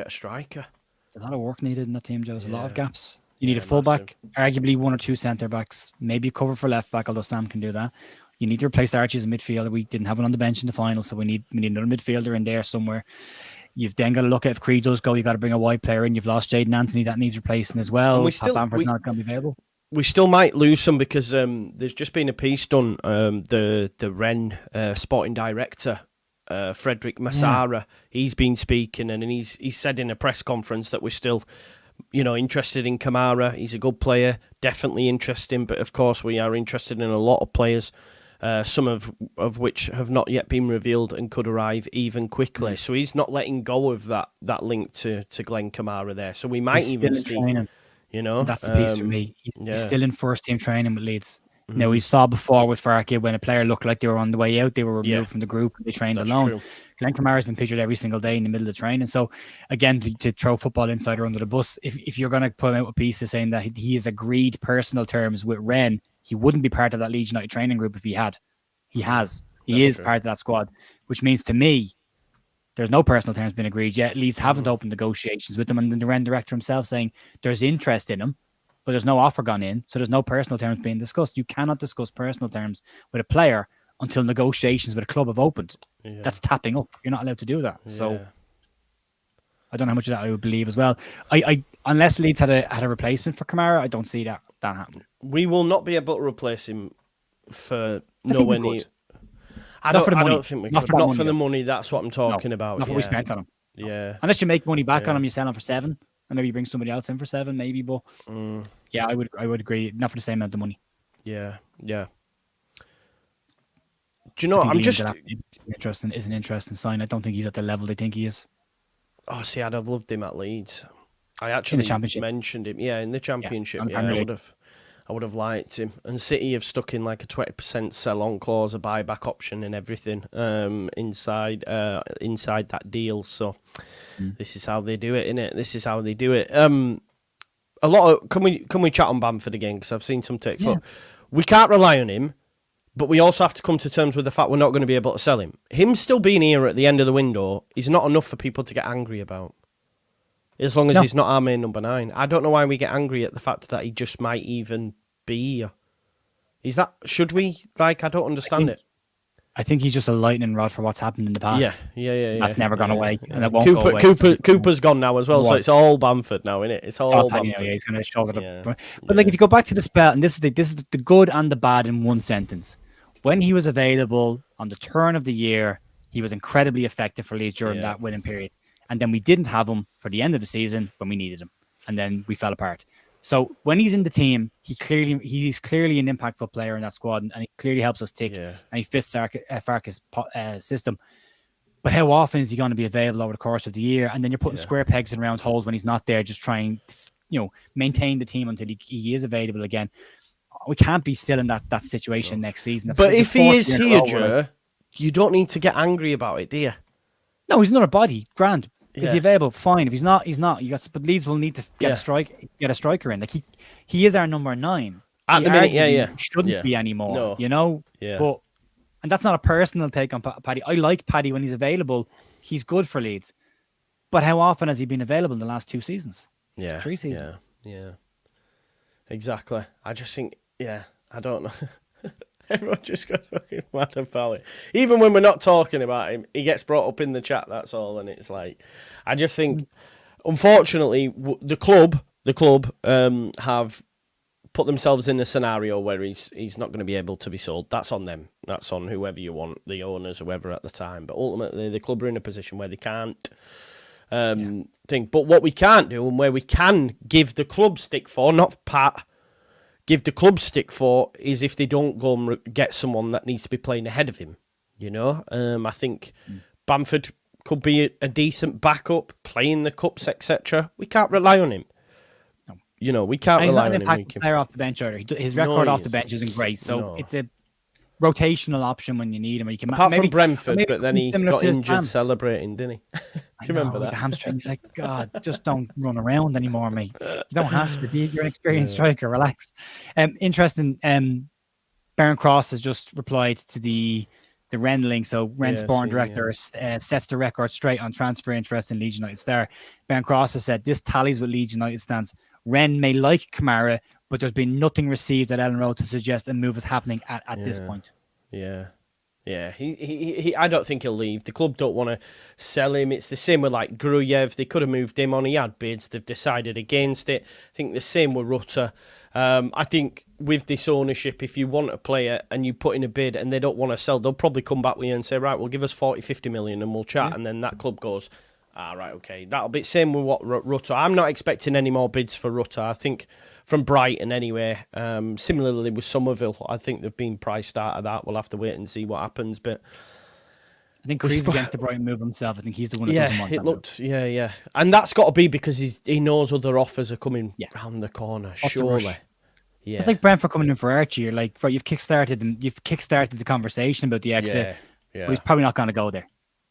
striker. There's a lot of work needed in that team, Joe. There's a lot of gaps. You need a fullback, arguably 1 or 2 centre backs, maybe a cover for left back, although Sam can do that. You need to replace Archie as a midfielder. We didn't have one on the bench in the final, so we need another midfielder in there somewhere. You've then got to look at if Creed does go, you've got to bring a wide player in. You've lost Jaden Anthony, that needs replacing as well. Pat Bamford's not going to be available. We still might lose some, because there's just been a piece done. The Rennes sporting director, Frederick Massara, he's been speaking, and he's said in a press conference that we're still, interested in Kamara. He's a good player, definitely interesting, but of course we are interested in a lot of players, some of which have not yet been revealed and could arrive even quickly. So he's not letting go of that link to Glenn Kamara there. So we might even see, that's the piece for me. He's still in first team training with Leeds. Now, we saw before with Farke, when a player looked like they were on the way out, they were removed from the group, and they trained alone. True. Glenn Kamara's been pictured every single day in the middle of the training. So, again, to throw Football Insider under the bus, if you're going to put out a piece of saying that he has agreed personal terms with Rennes, he wouldn't be part of that Leeds United training group if he had. He has. He is part of that squad, which means to me, there's no personal terms been agreed yet. Leeds haven't opened negotiations with him, and the Rennes director himself saying there's interest in him, but there's no offer gone in, so there's no personal terms being discussed. You cannot discuss personal terms with a player until negotiations with a club have opened. That's tapping up. You're not allowed to do that. So I don't know how much of that I would believe as well. I unless Leeds had a replacement for Kamara, I don't see that. that happen. We will not be able to replace him for I think we nowhere near. could. I Not for the money. don't think we Not could. for that Not money, for the though. money. That's what I'm talking about. Not what we spent on him. Yeah. Unless you make money back Yeah. on him, you sell him for 7, and maybe bring somebody else in for 7, maybe. But yeah, I would agree. Not for the same amount of money. Yeah. Yeah. Do you know? I'm just interesting. Is an interesting sign. I don't think he's at the level they think he is. Oh, see, I'd have loved him at Leeds. I actually mentioned him. Yeah, in the Championship. Yeah, I would have liked him. And City have stuck in like a 20% sell-on clause, a buyback option, and everything inside that deal. So this is how they do it, innit? This is how they do it. A lot of can we chat on Bamford again? Because I've seen some takes. Yeah. Look, we can't rely on him, but we also have to come to terms with the fact we're not going to be able to sell him. Him still being here at the end of the window is not enough for people to get angry about. As long as he's not our main number 9. I don't know why we get angry at the fact that he just might even be here. Should we? Like, I don't understand it. I think he's just a lightning rod for what's happened in the past. Yeah. That's never gone away. And that won't go away. Cooper's gone now as well, so it's all Bamford now, isn't it? It's all Bamford. Yeah, he's going to shoulder it up. But like, if you go back to the spell, and this is the good and the bad in one sentence. When he was available on the turn of the year, he was incredibly effective for Leeds during that winning period. And then we didn't have him for the end of the season when we needed him. And then we fell apart. So when he's in the team, he's clearly an impactful player in that squad, and he clearly helps us tick, and he fits Farke's system. But how often is he going to be available over the course of the year? And then you're putting square pegs in round holes when he's not there, just trying to, maintain the team until he is available again. We can't be still in that situation next season. But if he is here, Joe, you don't need to get angry about it, do you? No, he's another body. Grand. Is he available? Fine. If he's not, he's not. But Leeds will need to get a striker in. Like he is our number 9. At the minute, shouldn't be anymore. No. But and that's not a personal take on Paddy. I like Paddy when he's available. He's good for Leeds. But how often has he been available in the last 2 seasons? 3 seasons. Yeah. Exactly. I just think, I don't know. Everyone just got fucking mad about it. Even when we're not talking about him, he gets brought up in the chat, that's all. And it's like, I just think, unfortunately, the club have put themselves in a scenario where he's not going to be able to be sold. That's on them. That's on whoever you want, the owners, whoever at the time. But ultimately, the club are in a position where they can't think. But what we can't do, and where we can give the club stick for, not Pat, give the club stick for, is if they don't go and get someone that needs to be playing ahead of him. I think Bamford could be a decent backup, playing the cups, etc. We can't rely on him. No. We can't rely on him. He's not an impact player off the bench either. His record off the bench isn't great, so it's a rotational option when you need him. Apart from Brentford, but then he got injured celebrating, didn't he? Do you remember that? The hamstring, like, God, just don't run around anymore, mate. You don't have to be. You're an experienced striker. Relax. Interesting. Baron Cross has just replied to the Ren link. So Ren Sporting Director sets the record straight on transfer interest in Leeds United star. Baron Cross has said this tallies with Leeds United stance. Ren may like Kamara, but there's been nothing received at Ellen Road to suggest a move is happening at this point. Yeah. He I don't think he'll leave. The club don't want to sell him. It's the same with like Gruyev. They could have moved him on. He had bids. They've decided against it. I think the same with Rutter. I think with this ownership, if you want a player and you put in a bid and they don't want to sell, they'll probably come back with you and say, right, well, give us 40, 50 million and we'll chat. And then that club goes, right, okay. That'll be same with what Rutter. I'm not expecting any more bids for Rutter. I think from Brighton anyway. Similarly with Summerville, I think they've been priced out of that. We'll have to wait and see what happens. But I think Cree's against the Brighton move himself. I think he's the one that doesn't want that move. And that's got to be because he knows other offers are coming round the corner, surely. Yeah. It's like Brentford coming in for Archie. You're like, right, you've kickstarted the conversation about the exit. But he's probably not going to go there.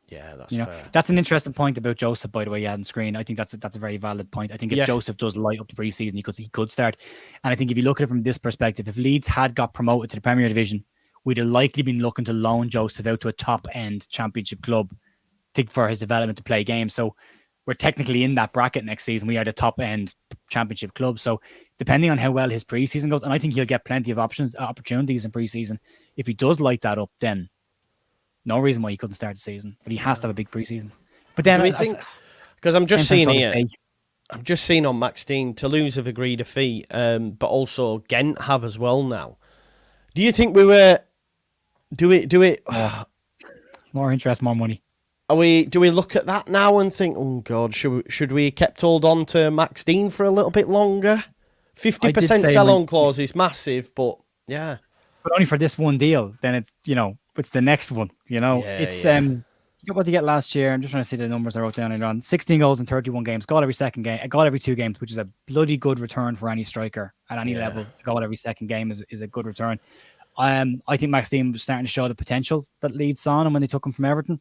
Yeah, that's fair. That's an interesting point about Joseph, by the way, you had on screen. I think that's a very valid point. I think if Joseph does light up the preseason, he could start. And I think if you look at it from this perspective, if Leeds had got promoted to the Premier Division, we'd have likely been looking to loan Joseph out to a top-end championship club for his development to play games. So we're technically in that bracket next season. We are the top-end championship club. So depending on how well his preseason goes, and I think he'll get plenty of opportunities in preseason, if he does light that up, then no reason why he couldn't start the season, but he has to have a big preseason. But then because I'm just seeing here, I'm just seeing on Max Dean, Toulouse have agreed a fee, but also Ghent have as well now. Do you think we were... Do it... More interest, more money. Do we look at that now and think, oh God, should we kept hold on to Max Dean for a little bit longer? 50% sell-on clause is massive, but yeah. But only for this one deal. Then it's, it's the next one, It's, what did you get last year? I'm just trying to see the numbers I wrote down earlier on. 16 goals in 31 games, goal every second game, a goal every 2 games, which is a bloody good return for any striker at any level. A goal every second game is a good return. I think Max Dean was starting to show the potential that Leeds saw him when they took him from Everton.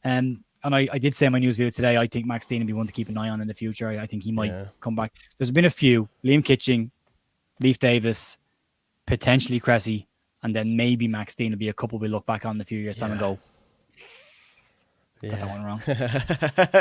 And I did say in my news video today, I think Max Dean will be one to keep an eye on in the future. I think he might come back. There's been a few: Liam Kitching, Leif Davis, potentially Cressy, and then maybe Max Dean will be a couple we look back on in a few years' time and go, got that one wrong.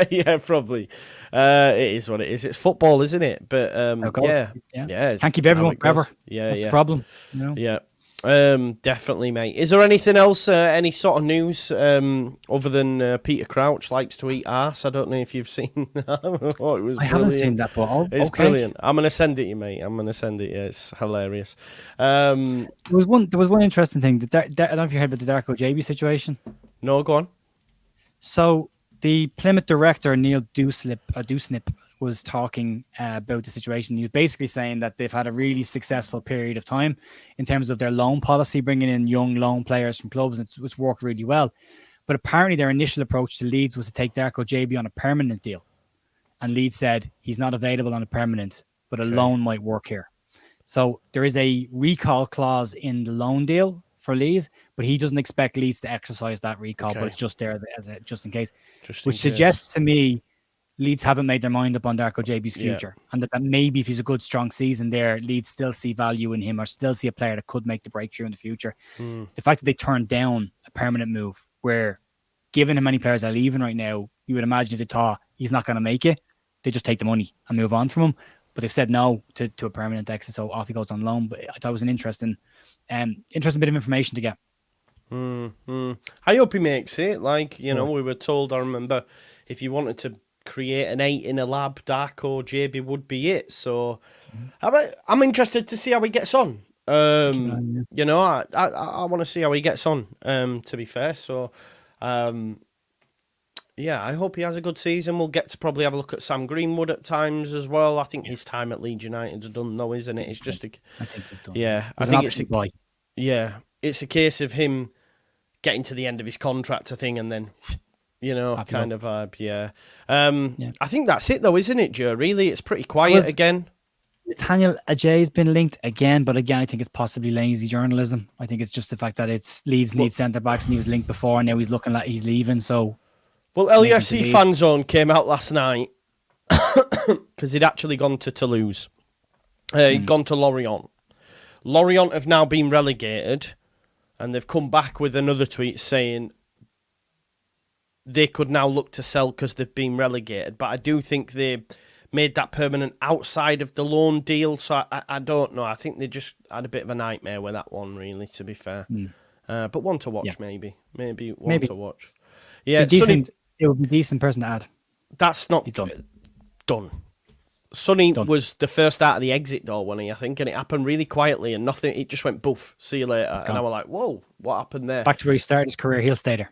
Yeah, probably. It is what it is. It's football, isn't it? But can't keep everyone forever. That's the problem. Yeah. Definitely, mate. Is there anything else, any sort of news other than Peter Crouch likes to eat arse? I don't know if you've seen that. I haven't seen that, but it's brilliant. I'm going to send it you, mate. I'm going to send it you. It's hilarious. There was one interesting thing. I don't know if you heard about the Darko JB situation. No, go on. So the Plymouth director, Neil Dewsnip, was talking about the situation. He was basically saying that they've had a really successful period of time in terms of their loan policy, bringing in young loan players from clubs, and it's worked really well. But apparently their initial approach to Leeds was to take Darko JB on a permanent deal. And Leeds said he's not available on a permanent, but a loan might work here. So there is a recall clause in the loan deal for Leeds, but he doesn't expect Leeds to exercise that recall, but it's just there just in case. Which suggests to me Leeds haven't made their mind up on Darko JB's future, and that maybe if he's a good, strong season there, Leeds still see value in him or still see a player that could make the breakthrough in the future. The fact that they turned down a permanent move, where given how many players are leaving right now, you would imagine if they thought he's not going to make it, they just take the money and move on from him. But they've said no to a permanent exit, so off he goes on loan. But I thought it was an interesting bit of information to get. I hope he makes it. We were told, I remember, if you wanted to create an 8 in a lab, Darko JB would be it. So I'm interested to see how he gets on. I want to see how he gets on, to be fair. So, I hope he has a good season. We'll get to probably have a look at Sam Greenwood at times as well. I think his time at Leeds United is done, though, isn't it? It's just I think he's done. Yeah, I think it's a case of him getting to the end of his contract, I think, and then... kind of vibe, I think that's it, though, isn't it, Joe? Really, it's pretty quiet again. Nathaniel Ajay's been linked again, but again, I think it's possibly lazy journalism. I think it's just the fact that it's Leeds need centre-backs, and he was linked before, and now he's looking like he's leaving, so... Well, LUFC Fan Zone came out last night, because he'd actually gone to Toulouse. He'd gone to Lorient. Lorient have now been relegated, and they've come back with another tweet saying... they could now look to sell because they've been relegated. But I do think they made that permanent outside of the loan deal. So I don't know. I think they just had a bit of a nightmare with that one, really, to be fair. But one to watch, maybe. Maybe one to watch. Yeah, it would be a decent person to add. That's not done. Sonny was the first out of the exit door, wasn't he, I think, and it happened really quietly and nothing. It just went boof, see you later. Gone. And I was like, whoa, what happened there? Back to where he started his career, he'll stay there.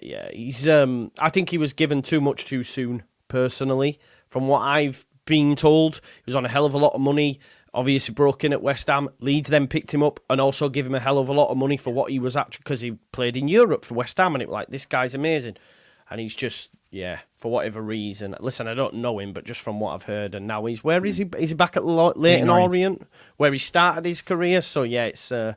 Yeah. He's. I think he was given too much too soon, personally. From what I've been told, he was on a hell of a lot of money. Obviously broke in at West Ham. Leeds then picked him up and also gave him a hell of a lot of money for what he was actually, because he played in Europe for West Ham, and it was like, this guy's amazing. And he's just, for whatever reason. Listen, I don't know him, but just from what I've heard, and now where is he? Is he back at Leyton Orient, where he started his career? So it's gone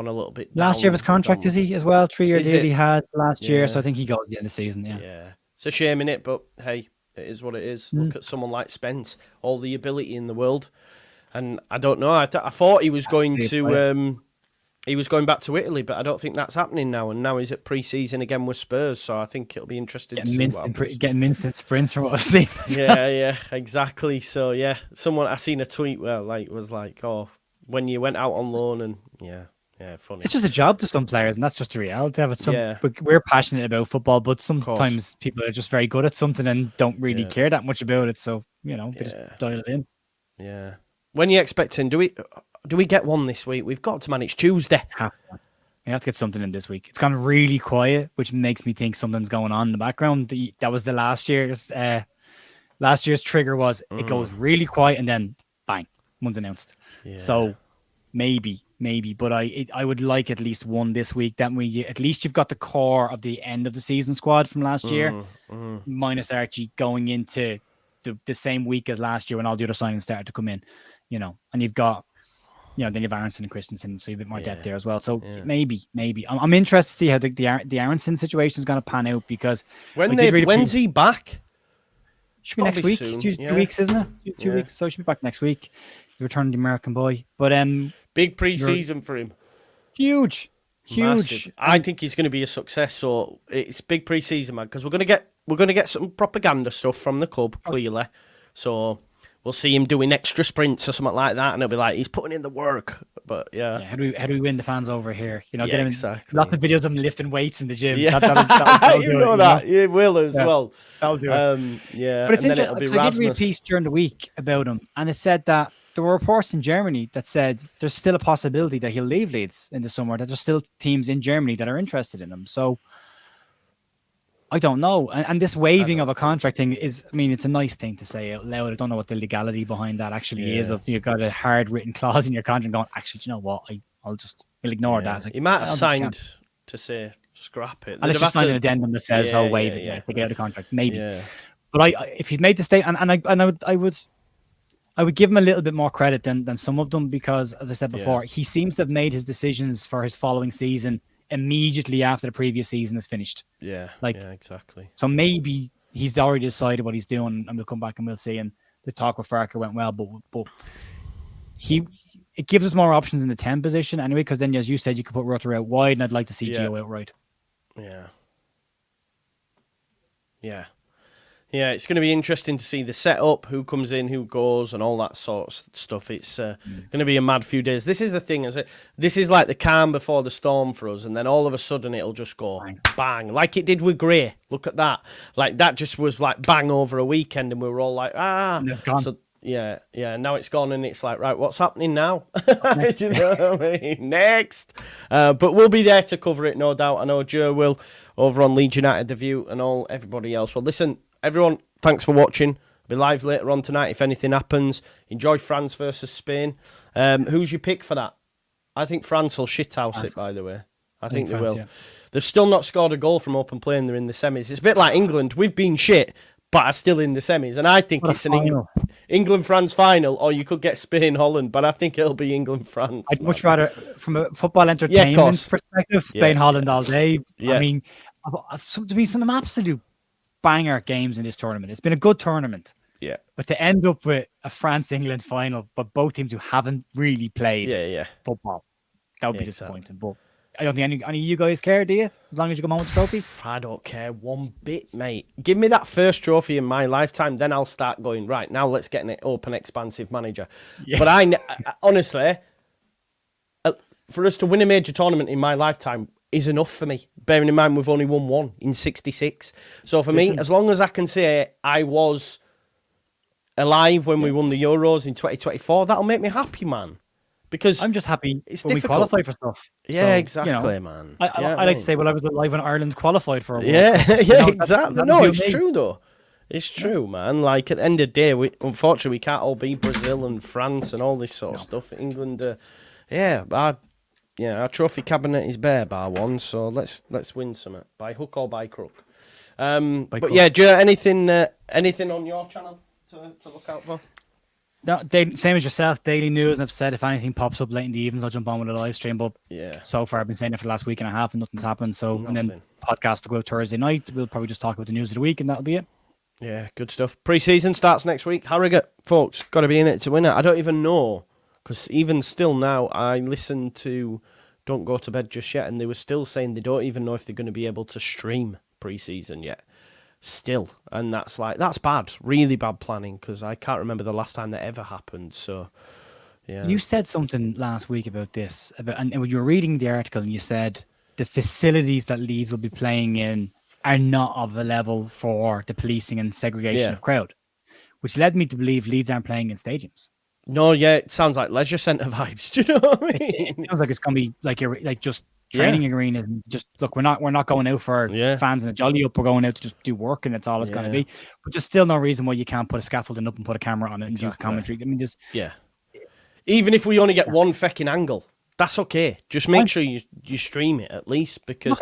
a little bit down. Last year of his contract, is he as well? 3-year deal he had last year, so I think he goes at the end of the season. Yeah, it's a shame in it, but hey, it is what it is. Look at someone like Spence, all the ability in the world, and I don't know. I thought he was going to. He was going back to Italy, but I don't think that's happening now. And now he's at pre-season again with Spurs, so I think it'll be interesting to see what happens. Getting instant sprints from what I've seen. Yeah, exactly. So I seen a tweet where was like, oh, when you went out on loan, and Yeah, funny. It's just a job to some players, and that's just the reality of it. But we're passionate about football, but sometimes people are just very good at something and don't really care that much about it. So we just dial it in. Yeah. When are you expecting? Do we get one this week? We've got to manage Tuesday. We have to get something in this week. It's gone really quiet, which makes me think something's going on in the background. That was the last year's trigger was it goes really quiet and then bang, one's announced. Yeah. So maybe, but I would like at least one this week. That way, at least you've got the core of the end of the season squad from last year, minus Archie going into the same week as last year when all the other signings started to come in, and you've got. Then you have Aronson and Christensen, so you have a bit more depth there as well. So maybe. I'm interested to see how the Aronson situation is going to pan out because when's he back? Should be next week. Soon. 2 weeks, isn't it? 2 weeks, so he should be back next week. He returned the American boy, but big pre-season for him. Huge. Massive. I think he's going to be a success. So it's big pre-season, man, because we're going to get some propaganda stuff from the club clearly. So. We'll see him doing extra sprints or something like that, and it'll be like he's putting in the work. But how do we win the fans over here? Get him exactly. Lots of videos of him lifting weights in the gym. Yeah, that'll you know that. You will as well. That'll do it. But it's interesting because I did read a piece during the week about him, and it said that there were reports in Germany that said there's still a possibility that he'll leave Leeds in the summer. That there's still teams in Germany that are interested in him. So. I don't know. And this waiving of a contract thing is, it's a nice thing to say out loud. I don't know what the legality behind that actually is. If you've got a hard written clause in your contract going, actually, do you know what? We'll ignore that. He might have signed to say scrap it. And it's just signed an addendum that says, I'll waive it. Take out the contract. Maybe. Yeah. But if he's made the statement, I would give him a little bit more credit than some of them because, as I said before, he seems to have made his decisions for his following season immediately after the previous season is finished. Yeah, exactly. So maybe he's already decided what he's doing, and we'll come back and we'll see. And the talk with Farker went well, but it gives us more options in the 10 position anyway. Because then, as you said, you could put Rutter out wide, and I'd like to see Gio out right. Yeah, it's going to be interesting to see the setup, who comes in, who goes, and all that sort of stuff. It's going to be a mad few days. This is the thing, is it? This is like the calm before the storm for us, and then all of a sudden it'll just go bang, like it did with Gray. Look at that. Like that just was like bang over a weekend, and we were all like, And it's gone. So, yeah. Now it's gone, and it's like, right, what's happening now? Do you know what I mean? Next. But we'll be there to cover it, no doubt. I know Joe will over on Leeds United, The View, and everybody else. Well, listen. Everyone, thanks for watching. I'll be live later on tonight if anything happens. Enjoy France versus Spain. Who's your pick for that? I think France will shithouse it, by the way. I think they will. Yeah. They've still not scored a goal from open play and they're in the semis. It's a bit like England. We've been shit, but are still in the semis. And I think it's an England-France final, or you could get Spain-Holland, but I think it'll be England-France. I'd much rather, from a football entertainment perspective, Spain-Holland all day. Yeah. There's been some absolute banger games in this tournament. It's been a good tournament. Yeah. But to end up with a France-England final, but both teams who haven't really played football, that would be disappointing. But I don't think any of you guys care, do you? As long as you come home with the trophy? I don't care one bit, mate. Give me that first trophy in my lifetime, then I'll start going, right, now let's get an open, expansive manager. Yeah. But I honestly, for us to win a major tournament in my lifetime is enough for me, bearing in mind we've only won one in 66. So for me, as long as I can say I was alive when we won the Euros in 2024, that'll make me happy, man. Because I'm just happy it's when difficult. We qualify for stuff. Yeah, so, exactly, man. I like to say, well, I was alive when Ireland qualified for a World Cup. Yeah, exactly. No, it's true, though. It's true, man. Like, at the end of the day, unfortunately, we can't all be Brazil and France and all this sort of stuff. England, our trophy cabinet is bare, bar one, so let's win something. By hook or by crook. Yeah, Joe, anything on your channel to look out for? No, same as yourself, daily news, and I've said if anything pops up late in the evenings, I'll jump on with a live stream, but so far I've been saying it for the last week and a half and nothing's happened, and then podcast will go Thursday night, we'll probably just talk about the news of the week and that'll be it. Yeah, good stuff. Pre-season starts next week. Harrogate, folks, got to be in it to win it. I don't even know, because even still now, I listened to Don't Go to Bed Just Yet, and they were still saying they don't even know if they're going to be able to stream pre-season yet. Still, and that's bad, really bad planning, because I can't remember the last time that ever happened. So Yeah. You said something last week about this, and when you were reading the article, and you said the facilities that Leeds will be playing in are not of a level for the policing and segregation of crowd, which led me to believe Leeds aren't playing in stadiums. No, yeah, it sounds like leisure centre vibes. Do you know what I mean? It sounds like it's going to be like just training arenas, and just look, we're not going out for fans and a jolly up. We're going out to just do work, and that's all it's going to be. But there's still no reason why you can't put a scaffolding up and put a camera on it and do commentary. I mean, just even if we only get one fecking angle, that's okay. Just make sure you stream it at least, because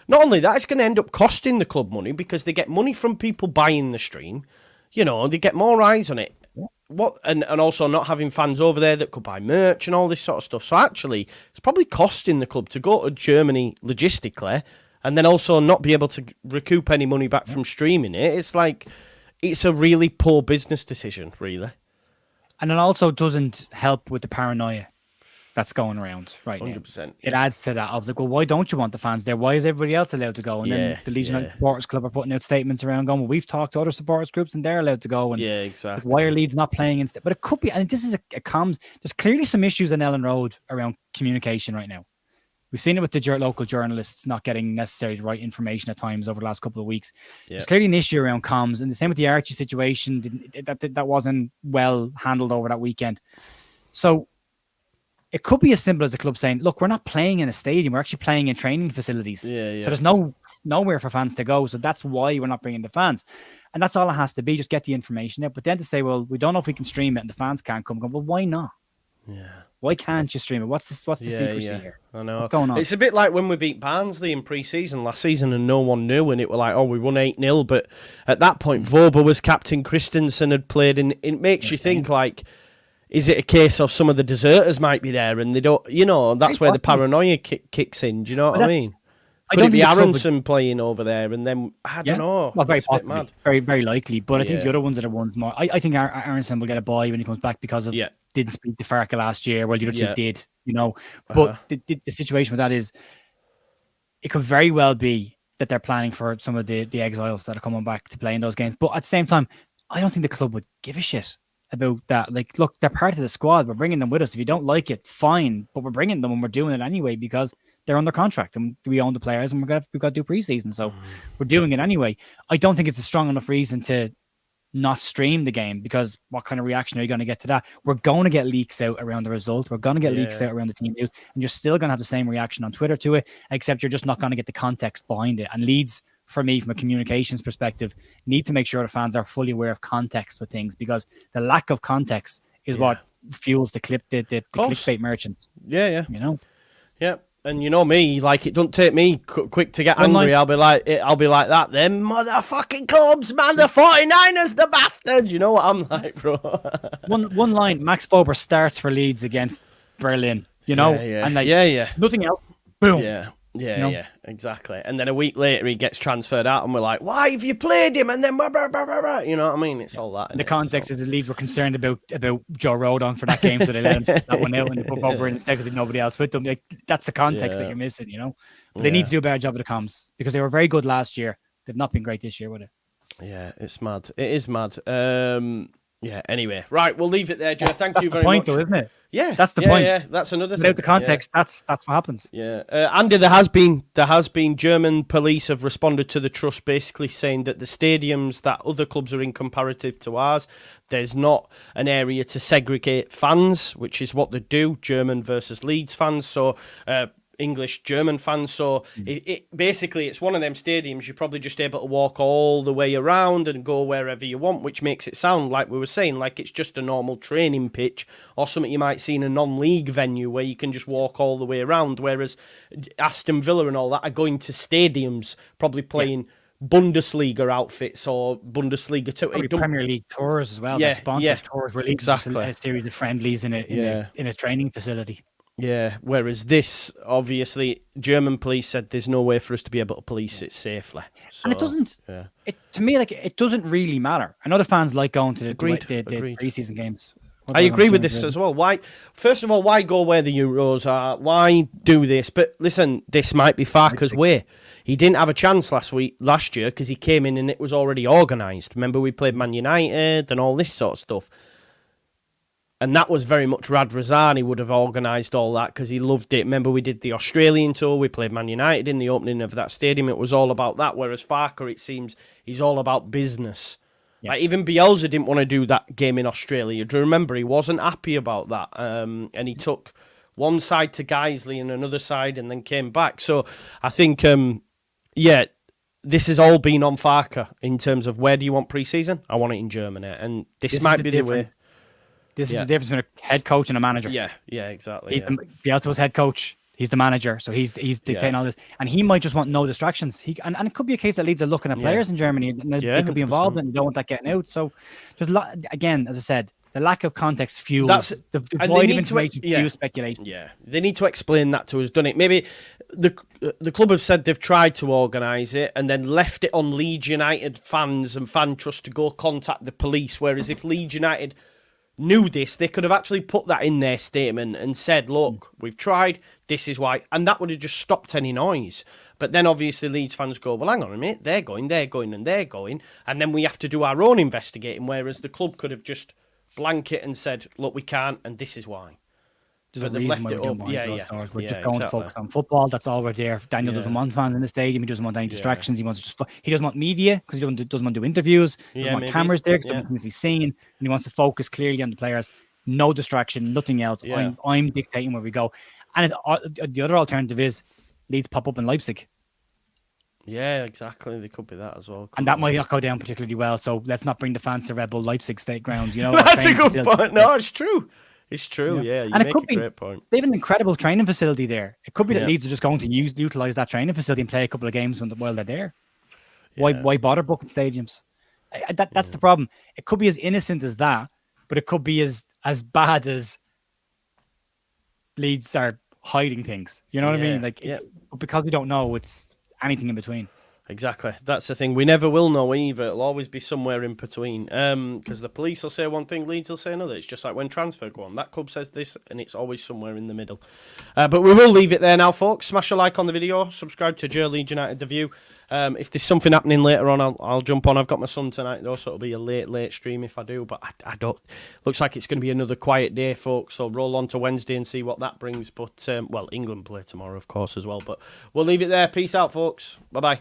not only that, it's going to end up costing the club money because they get money from people buying the stream. You know, they get more eyes on it. What and also not having fans over there that could buy merch and all this sort of stuff. So actually, it's probably costing the club to go to Germany logistically, and then also not be able to recoup any money back from streaming it. It's like it's a really poor business decision, really. And it also doesn't help with the paranoia that's going around right 100%. now. It adds to that. I was like, well, why don't you want the fans there? Why is everybody else allowed to go? And then the Leeds United Supporters Club are putting out statements around going, well, we've talked to other supporters groups and they're allowed to go. And exactly. Like, why are Leeds not playing instead? But it could be, and this is a comms. There's clearly some issues in Ellen Road around communication right now. We've seen it with the local journalists not getting necessarily the right information at times over the last couple of weeks. There's clearly an issue around comms, and the same with the Archie situation. That wasn't well handled over that weekend. So it could be as simple as the club saying, look, we're not playing in a stadium. We're actually playing in training facilities. So there's nowhere for fans to go. So that's why we're not bringing the fans. And that's all it has to be. Just get the information out. But then to say, well, we don't know if we can stream it and the fans can't come. Well, why not? Yeah. Why can't you stream it? What's the secrecy here? I know. What's going on? It's a bit like when we beat Barnsley in pre-season last season and no one knew, and it were like, oh, we won 8-0. But at that point, Voba was captain, Christensen had played, and it makes you think, like, is it a case of some of the deserters might be there and they don't, you know, that's where the paranoia kicks in. Do you know what I mean? Could it be Aronson playing over there and then, I don't know. Well, very possibly. Very, very likely. But I think the other ones are the ones more. I think Aronson will get a bye when he comes back because of didn't speak to Farka last year. Well, the other two did, you know. But the situation with that is it could very well be that they're planning for some of the exiles that are coming back to play in those games. But at the same time, I don't think the club would give a shit about that. Like, look, they're part of the squad. We're bringing them with us. If you don't like it, fine. But we're bringing them and we're doing it anyway because they're under contract and we own the players and we've got to do preseason. So we're doing it anyway. I don't think it's a strong enough reason to not stream the game, because what kind of reaction are you going to get to that? We're going to get leaks out around the result. We're going to get leaks out around the team news, and you're still going to have the same reaction on Twitter to it, except you're just not going to get the context behind it. And Leeds, for me, from a communications perspective, need to make sure the fans are fully aware of context with things, because the lack of context is what fuels the clickbait merchants. You know. And you know me, like, it don't take me quick to get angry. I'll be like that. Them motherfucking clubs, man. The 49ers, the bastards. You know what I'm like, bro. one line. Max Fober starts for Leeds against Berlin. You know, and like nothing else. Boom. Yeah, exactly. And then a week later, he gets transferred out, and we're like, "Why have you played him?" And then, blah, blah, blah, blah, blah. You know what I mean? It's all that. The context is the Leeds were concerned about Joe Rodon for that game, so they let him sit that one out and they put over instead because nobody else with them. Like, that's the context that you're missing, you know. But they need to do a better job of the comms, because they were very good last year. They've not been great this year, would it? Yeah, it's mad. It is mad. Yeah. Anyway, right, we'll leave it there, Joe. Thank you very much. That's the point, though, isn't it? Yeah, that's the point. Yeah, that's another thing. Without the context, that's what happens. Yeah, Andy, there has been German police have responded to the trust, basically saying that the stadiums that other clubs are in comparative to ours, there's not an area to segregate fans, which is what they do, German versus Leeds fans. So. English German fans, so it basically it's one of them stadiums you're probably just able to walk all the way around and go wherever you want, which makes it sound like we were saying like it's just a normal training pitch or something you might see in a non-league venue where you can just walk all the way around, whereas Aston Villa and all that are going to stadiums probably playing Bundesliga outfits or Bundesliga too. Premier League tours as well. They're sponsored tours where Leeds just a series of friendlies in a training facility. Yeah, whereas this, obviously, German police said there's no way for us to be able to police it safely. So, and it doesn't, to me, like, it doesn't really matter. I know the fans like going to the pre-season games. I agree with this as well. Why? First of all, why go where the Euros are? Why do this? But listen, this might be Farke's way. He didn't have a chance last year, because he came in and it was already organised. Remember, we played Man United and all this sort of stuff. And that was very much Rad Razani would have organised all that because he loved it. Remember, we did the Australian tour. We played Man United in the opening of that stadium. It was all about that. Whereas Farke, it seems, he's all about business. Yeah. Like even Bielsa didn't want to do that game in Australia. Do you remember? He wasn't happy about that. And he took one side to Geisley and another side and then came back. So I think, this has all been on Farke in terms of where do you want pre-season? I want it in Germany. And this might be the way. This is the difference between a head coach and a manager. Yeah, exactly. Bielsa was head coach. He's the manager, so he's dictating all this. And he might just want no distractions. And it could be a case that Leeds are looking at players in Germany and they could be involved and you don't want that getting out. So just again, as I said, the lack of context fuels the void of information fuels speculation. Yeah, they need to explain that to us, done it. Maybe the club have said they've tried to organise it and then left it on Leeds United fans and fan trust to go contact the police. Whereas if Leeds United knew this, they could have actually put that in their statement and said, look, we've tried, this is why. And that would have just stopped any noise. But then obviously Leeds fans go, well, hang on a minute, they're going. And then we have to do our own investigating, whereas the club could have just blanket and said, look, we can't, and this is why. But they've left it up. We're just going to focus on football. That's all we're there. Daniel doesn't want fans in the stadium. He doesn't want any distractions. He doesn't want media because he doesn't want to do interviews. He doesn't want cameras there because he doesn't want things to be seen. And he wants to focus clearly on the players. No distraction, nothing else. I'm dictating where we go. And the other alternative is Leeds pop up in Leipzig. Yeah, exactly. They could be that as well. And that might not go down particularly well. So let's not bring the fans to Red Bull Leipzig State ground. That's a good point. No, it's true. It's true, you make a great point. They have an incredible training facility there. It could be that Leeds are just going to utilise that training facility and play a couple of games while they're there. Why bother booking stadiums? That's the problem. It could be as innocent as that, but it could be as bad as Leeds are hiding things. You know what I mean? Because we don't know, it's anything in between. Exactly. That's the thing. We never will know either. It'll always be somewhere in between. Because the police will say one thing, Leeds will say another. It's just like when transfer go on. That club says this, and it's always somewhere in the middle. But we will leave it there now, folks. Smash a like on the video. Subscribe to JUSTJOE Leeds United The View. If there's something happening later on, I'll jump on. I've got my son tonight, though, so it'll be a late stream if I do. But I don't. Looks like it's going to be another quiet day, folks. So roll on to Wednesday and see what that brings. But, England play tomorrow, of course, as well. But we'll leave it there. Peace out, folks. Bye-bye.